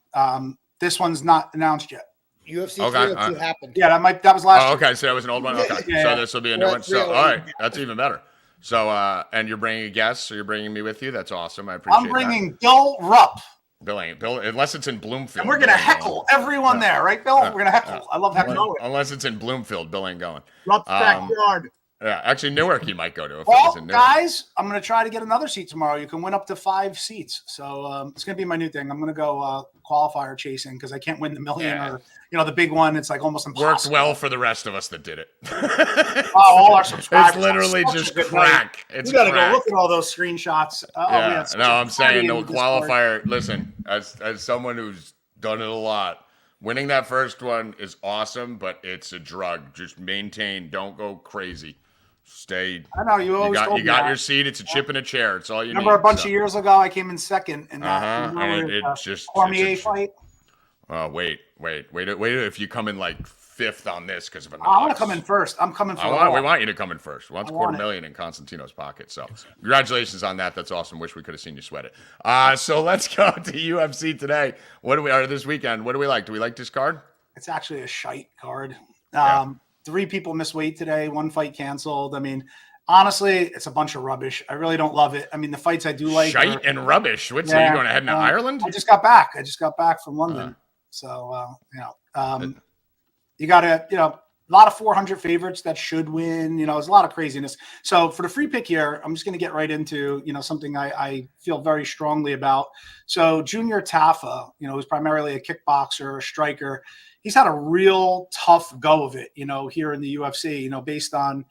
This one's not announced yet. UFC 302 happened. Yeah, that was last year. Okay, so that was an old one. Okay, so this will be a new one. So all right, that's even better. So and you're bringing a guest, so you're bringing me with you. That's awesome. I appreciate that. I'm bringing Bill Rupp. Bill, unless it's in Bloomfield. And we're gonna heckle everyone there, right, Bill? We're gonna heckle. I love heckling. Unless it's in Bloomfield, Bill ain't going. Rupp's backyard. Yeah, actually, Newark he might go to. Well, guys, I'm going to try to get another seat tomorrow. You can win up to 5 seats. So it's going to be my new thing. I'm going to go qualifier chasing because I can't win the million or, the big one. It's like almost impossible. Worked well for the rest of us that did it. All our subscribers. It's literally just crack. You got to go look at all those screenshots. I'm saying no qualifier. Listen, as someone who's done it a lot, winning that first one is awesome, but it's a drug. Just maintain. Don't go crazy. Stay. I know you always you got your seat. It's a chip in a chair. It's all you need. Remember a bunch of years ago, I came in second in that it's just Cormier fight. Oh wait! If you come in like 5th on this because of a I want to come in first. I'm coming for we want you to come in first. Once $250,000 in Constantino's pocket. So congratulations on that. That's awesome. Wish we could have seen you sweat it. So let's go to UFC today. This weekend? What do we like? Do we like this card? It's actually a shite card. 3 people missed weight today. 1 fight canceled. I mean, honestly, it's a bunch of rubbish. I really don't love it. I mean, the fights I do like. Shite and rubbish. What's you going ahead to Ireland? I just got back from London. So, you got to, a lot of 400 favorites that should win. There's a lot of craziness. So for the free pick here, I'm just going to get right into, something I feel very strongly about. So Junior Tafa, who's primarily a kickboxer, a striker, he's had a real tough go of it, here in the UFC, based on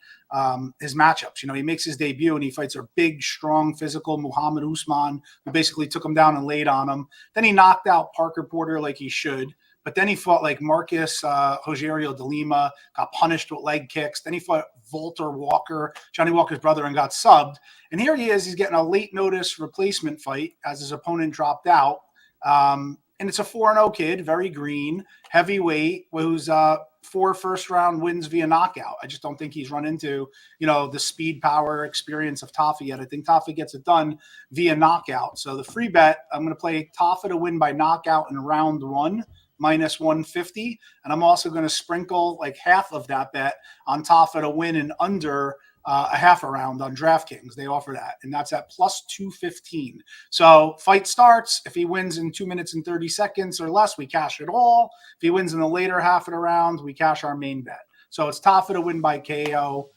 his matchups. He makes his debut and he fights a big, strong, physical Muhammad Usman, who basically took him down and laid on him. Then he knocked out Parker Porter like he should. But then he fought like Marcus Rogerio de Lima, got punished with leg kicks. Then he fought Walter Walker, Johnny Walker's brother, and got subbed. And here he is. He's getting a late notice replacement fight as his opponent dropped out. And it's a 4-0 kid, very green, heavyweight, who's 4 first-round wins via knockout. I just don't think he's run into, the speed, power, experience of Tafa yet. I think Tafa gets it done via knockout. So the free bet, I'm going to play Tafa to win by knockout in round 1. -150, and I'm also going to sprinkle like half of that bet on Tafa to win in under a half a round on DraftKings. They offer that, and that's at +215. So fight starts. If he wins in 2 minutes and 30 seconds or less, we cash it all. If he wins in the later half of the round, we cash our main bet. So it's Tafa to win by KO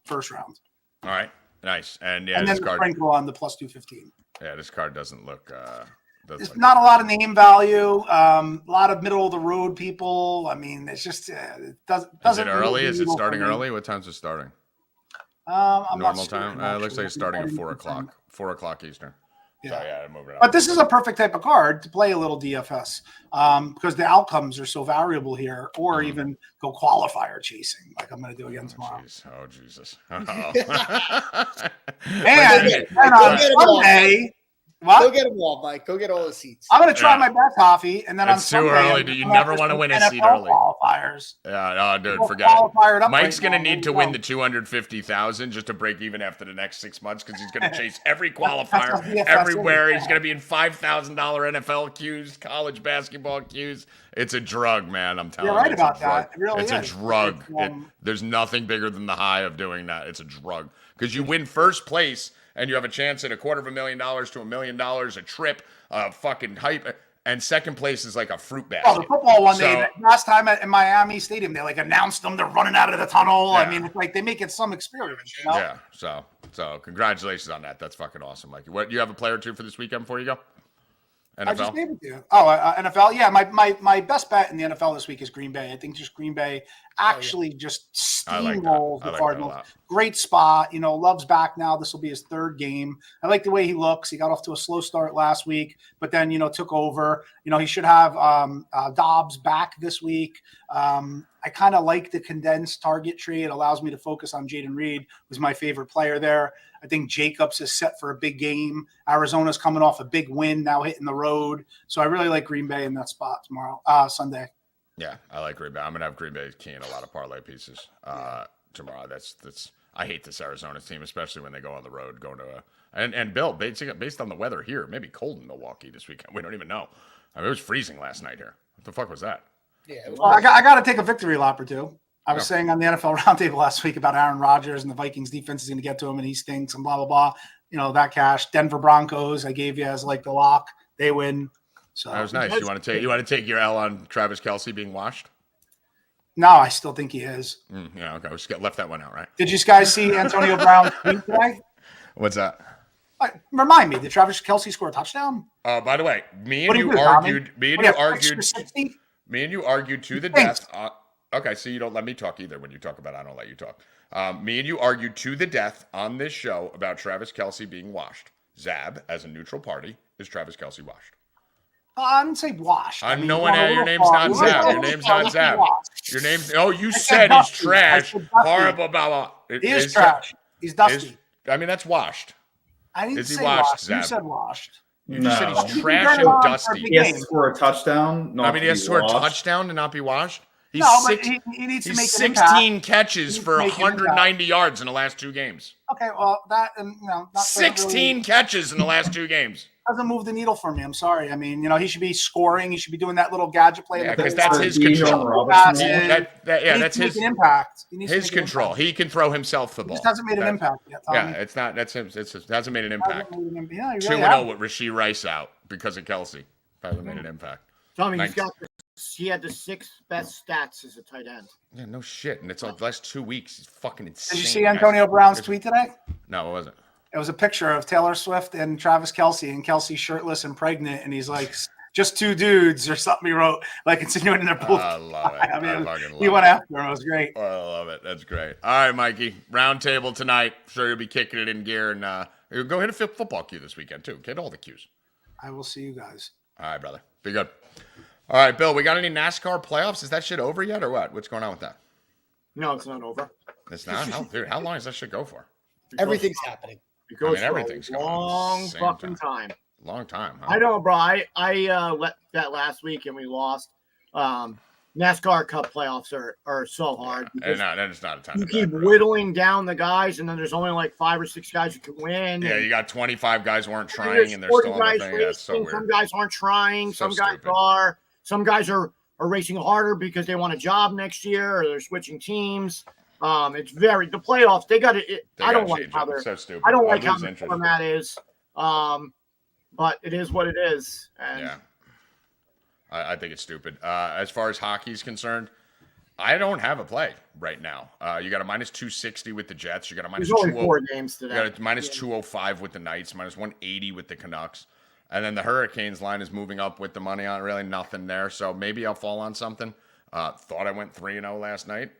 first round. All right, nice. And then the sprinkle on the +215. Yeah, this card doesn't look. There's not a lot of name value. A lot of middle of the road people. I mean, it's just it doesn't. Is it early? Is it starting early? What time's it starting? Normal time. It looks like it's starting at 4 o'clock. 4 o'clock Eastern. Yeah, so, yeah, move it up. But this is a perfect type of card to play a little DFS because the outcomes are so variable here, or even go qualifier chasing, like I'm going to do again tomorrow. Oh Jesus! And on Sunday. What? Go get them all, Mike. Go get all the seats. I'm going to try my best, Hoffy, and then it's on Sunday, too early. You never want to win a seat early. Qualifiers. Yeah, dude, forget it. Mike's going to need to win the $250,000 just to break even after the next 6 months because he's going to chase every qualifier everywhere. He's going to be in $5,000 NFL queues, college basketball queues. It's a drug, man. I'm telling you. You're right about that. It really is. It's a drug. There's nothing bigger than the high of doing that. It's a drug because you win first place. And you have a chance at $250,000 to $1 million, a trip, fucking hype. And second place is like a fruit basket. Oh, the football one day, last time in Miami Stadium, they like announced them. They're running out of the tunnel. Yeah. I mean, it's like they make it some experience, Yeah. So congratulations on that. That's fucking awesome. Like, what you have a player or two for this weekend before you go? NFL? I just gave it to you. Oh, NFL. Yeah, my best bet in the NFL this week is Green Bay. I think just Green Bay actually just steamrolls the Cardinals. Great spot. Love's back now. This will be his 3rd game. I like the way he looks. He got off to a slow start last week, but then, took over. He should have Dobbs back this week. I I kind of like the condensed target tree. It allows me to focus on Jaden Reed, who's my favorite player there. I think Jacobs is set for a big game. Arizona's coming off a big win, now hitting the road. So I really like Green Bay in that spot Sunday. Yeah, I like Green Bay. I'm gonna have Green Bay key in a lot of parlay pieces tomorrow. That's. I hate this Arizona team, especially when they go on the road, going to and Bill, based on the weather here, it may be cold in Milwaukee this weekend. We don't even know. I mean, it was freezing last night here. What the fuck was that? Yeah. Well, I got to take a victory lap or two. I was saying on the NFL Roundtable last week about Aaron Rodgers and the Vikings defense is going to get to him and he stinks and blah, blah, blah. You know, that cash. Denver Broncos, I gave you as like the lock. They win. So That was nice. You want to take your L on Travis Kelce being washed? No, I still think he is. Yeah, okay. We just left that one out, right? Did you guys see Antonio Brown's tweet today? What's that? Remind me, did Travis Kelce score a touchdown? By the way, me and What do you do, argued. Tommy? Me and What you do you have, argued. 60? Me and you argued to the Thanks. death. Okay, so you don't let me talk either when you talk about it. I don't let you talk. Me and you argued to the death on this show about Travis Kelce being washed. Zab, as a neutral party, is Travis Kelce washed? I didn't say washed. I'm mean, no one. Your name's not Zab. Your name's not Zab. Your name's. Oh, you said he's dusty. trash. I said dusty. Horrible. Blah blah. He is trash. He's dusty. I mean, that's washed. I didn't is he say washed, washed. You Zab? said washed. You just said No. he's He's trash been and very dusty. long He has to score a touchdown. I mean, he has to score a touchdown to not be washed. He's No, but six, he needs to he's make an 16 impact. catches for He needs to make an 190 yards in the last 2 games. Okay, well, that and not 16 catches in the last 2 games. doesn't move the needle for me. I'm sorry. I mean, he should be scoring. He should be doing that little gadget play. Yeah, because because that's his control. That's his impact. his control. He can throw himself the He ball. just hasn't made an impact yet, Tommy. Yeah, it's not. That's him. It hasn't made an impact. Yeah, he 2-0 really hasn't. with Rasheed Rice out because of Kelce. Hasn't made an impact. Tommy, Thanks. he had the 6th best stats as a tight end. Yeah, no shit. And it's like the last 2 weeks. He's fucking insane. Did you see Antonio Brown's tweet today? No, it wasn't. It was a picture of Taylor Swift and Travis Kelce, and Kelce shirtless and pregnant, and he's like, "Just 2 dudes" or something. He wrote, like insinuating they're both. I love it. I mean, fucking love he went it. after him. It was great. Oh, I love it. That's great. All right, Mikey. Round table tonight. Sure, you'll be kicking it in gear, and go hit a football cue this weekend too. Get all the cues. I will see you guys. All right, brother. Be good. All right, Bill. We got any NASCAR playoffs? Is that shit over yet, or what? What's going on with that? No, it's not over. It's not. How long does that shit go for? Everything's happening. It goes for everything's a going on at the long same fucking time. Long time. Huh? I know, bro. I let that last week and we lost. NASCAR Cup playoffs are so hard. And it's not a time. You to keep bet, bro. whittling down the guys, and then there's only like 5 or 6 guys who can win. Yeah, and you got 25 guys weren't there's trying, and they're 40 still on the guys thing. Yeah, it's so racing, weird. some guys aren't trying. So Some guys stupid. are. Some guys are racing harder because they want a job next year, or they're switching teams. It's the playoffs. They got to. I don't like how they're. It's so stupid. I don't like how lose the interest. format is. But it is what it is. And Yeah. I think it's stupid. As far as hockey's concerned, I don't have a play right now. You got a minus 260 with the Jets. You got a minus there's only 20 4 games You today. got a minus 205 with the Knights, minus 180 with the Canucks. And then the Hurricanes line is moving up with the money on really nothing there. So maybe I'll fall on something. Thought I went 3-0 last night,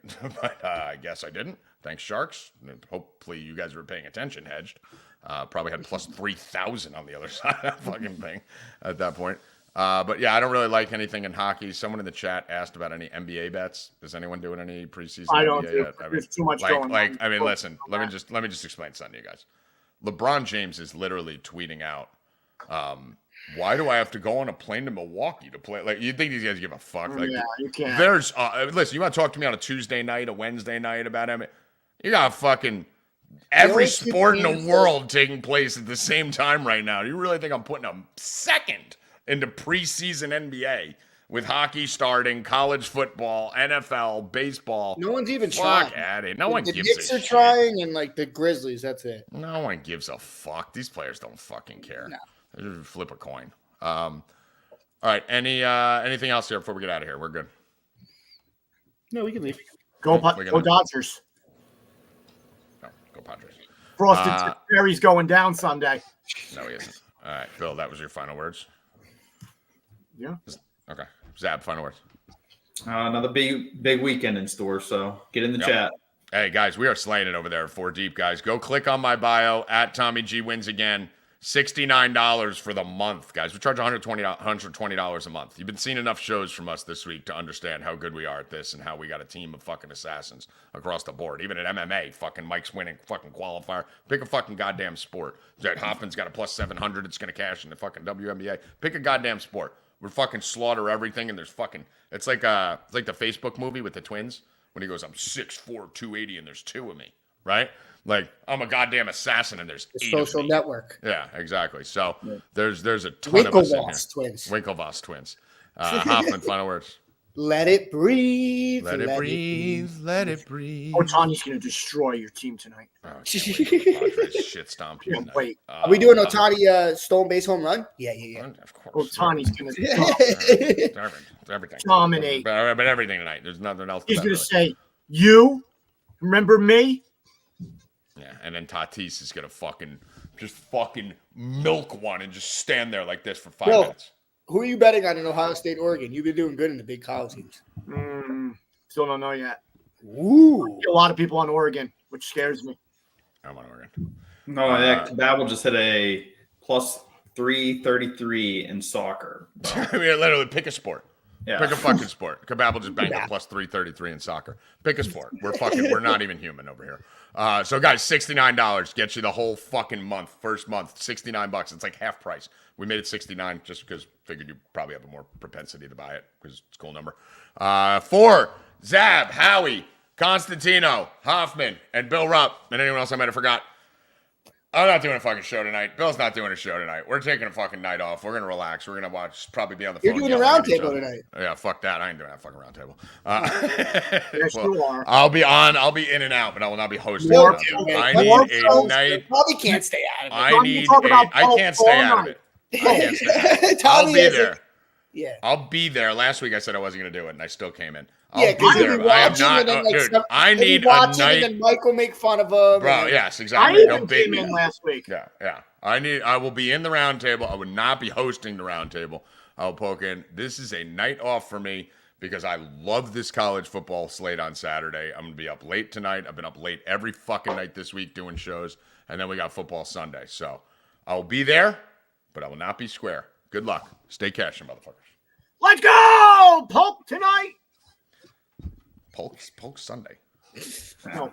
but I guess I didn't. Thanks, Sharks. Hopefully you guys were paying attention, hedged. Probably had plus 3,000 on the other side of that fucking thing at that point. But yeah, I don't really like anything in hockey. Someone in the chat asked about any NBA bets. Is anyone doing any preseason I don't NBA do. yet? There's too much going on. I mean, listen. Let me just explain something to you guys. LeBron James is literally tweeting out, "Why do I have to go on a plane to Milwaukee to play?" Like, you think these guys give a fuck? Like, Yeah, you can't. there's listen. You want to talk to me on a Tuesday night, a Wednesday night about NBA? You got fucking every sport in the world taking place at the same time right now. Do you really think I'm putting a second into preseason NBA with hockey starting, college football, NFL, baseball? No one's even Fuck trying. at it. No one The gives Knicks a are shit. trying, and like the Grizzlies. That's it. No one gives a fuck. These players don't fucking care. No. They just flip a coin. All right. Anything else here before we get out of here? We're good. No, we can leave. Go We're gonna- Dodgers. No, go Padres. Frosted Berry's going down Sunday. No, he isn't. All right, Phil, that was your final words? Yeah. Okay. Zab, final words. Another big weekend in store, so get in the Yep. chat. Hey, guys, we are slaying it over there at 4 Deep, guys. Go click on my bio, at Tommy G Wins Again. $69 for the month, guys. We charge $120 a month. You've been seeing enough shows from us this week to understand how good we are at this and how we got a team of fucking assassins across the board. Even at MMA, fucking Mike's winning fucking qualifier. Pick a fucking goddamn sport. Hoffman's got a plus 700. It's going to cash in the fucking WNBA. Pick a goddamn sport. We're fucking slaughter everything, and there's fucking... It's like the Facebook movie with the twins when he goes, I'm 6'4", 280, and there's 2 of me, right? Like, I'm a goddamn assassin, and there's 8 social of me. network. Yeah, exactly. So there's a ton of us in here. Winklevoss twins. Winklevoss twins. Hoffman, final words. Let it breathe. Let it breathe. Let it breathe. Otani's going to destroy your team tonight. Oh, I can't wait till the Padres shit stomp you. Can't wait. Are we doing Otani stolen base home run? Yeah. Of course. Otani's going to Everything. dominate. But everything tonight. There's nothing else. He's going to say, you remember me? Yeah, and then Tatis is going to fucking milk one and just stand there like this for 5 minutes. Who are you betting on in Ohio State, Oregon? You've been doing good in the big college teams. Still don't know yet. Ooh. A lot of people on Oregon, which scares me. I'm on Oregon. No, Babel just hit a plus 333 in soccer. I mean, literally, pick a sport. Yeah. Pick a fucking sport. Kabab will just bang a plus 333 in soccer. Pick a sport. We're not even human over here. So guys, $69 gets you the whole fucking month. First month, $69. It's like half price. We made it $69 just because figured you probably have a more propensity to buy it because it's a cool number. For Zab, Howie, Constantino, Hoffman, and Bill Rupp, and anyone else I might have forgot. I'm not doing a fucking show tonight. Bill's not doing a show tonight. We're taking a fucking night off. We're going to relax. We're going to watch, probably be on the phone. You're doing a round table tonight. Yeah, fuck that. I ain't doing that fucking round table. Yes, you are. I'll be in and out, but I will not be hosting. I need a night. Probably can't stay out of it. I can't stay out of it. I'll be there. Yeah. I'll be there. Last week I said I wasn't going to do it, and I still came in. Yeah, I'll be there. I am not. Dude, I need a night. And Mike will make fun of him. Bro, yes, I exactly. even came in last week. Yeah. I will be in the round table. I would not be hosting the round table. I'll poke in. This is a night off for me because I love this college football slate on Saturday. I'm going to be up late tonight. I've been up late every fucking night this week doing shows. And then we got football Sunday. So I'll be there, but I will not be square. Good luck. Stay cashin', motherfuckers. Let's go! Pulk tonight. Pulk Sunday. No.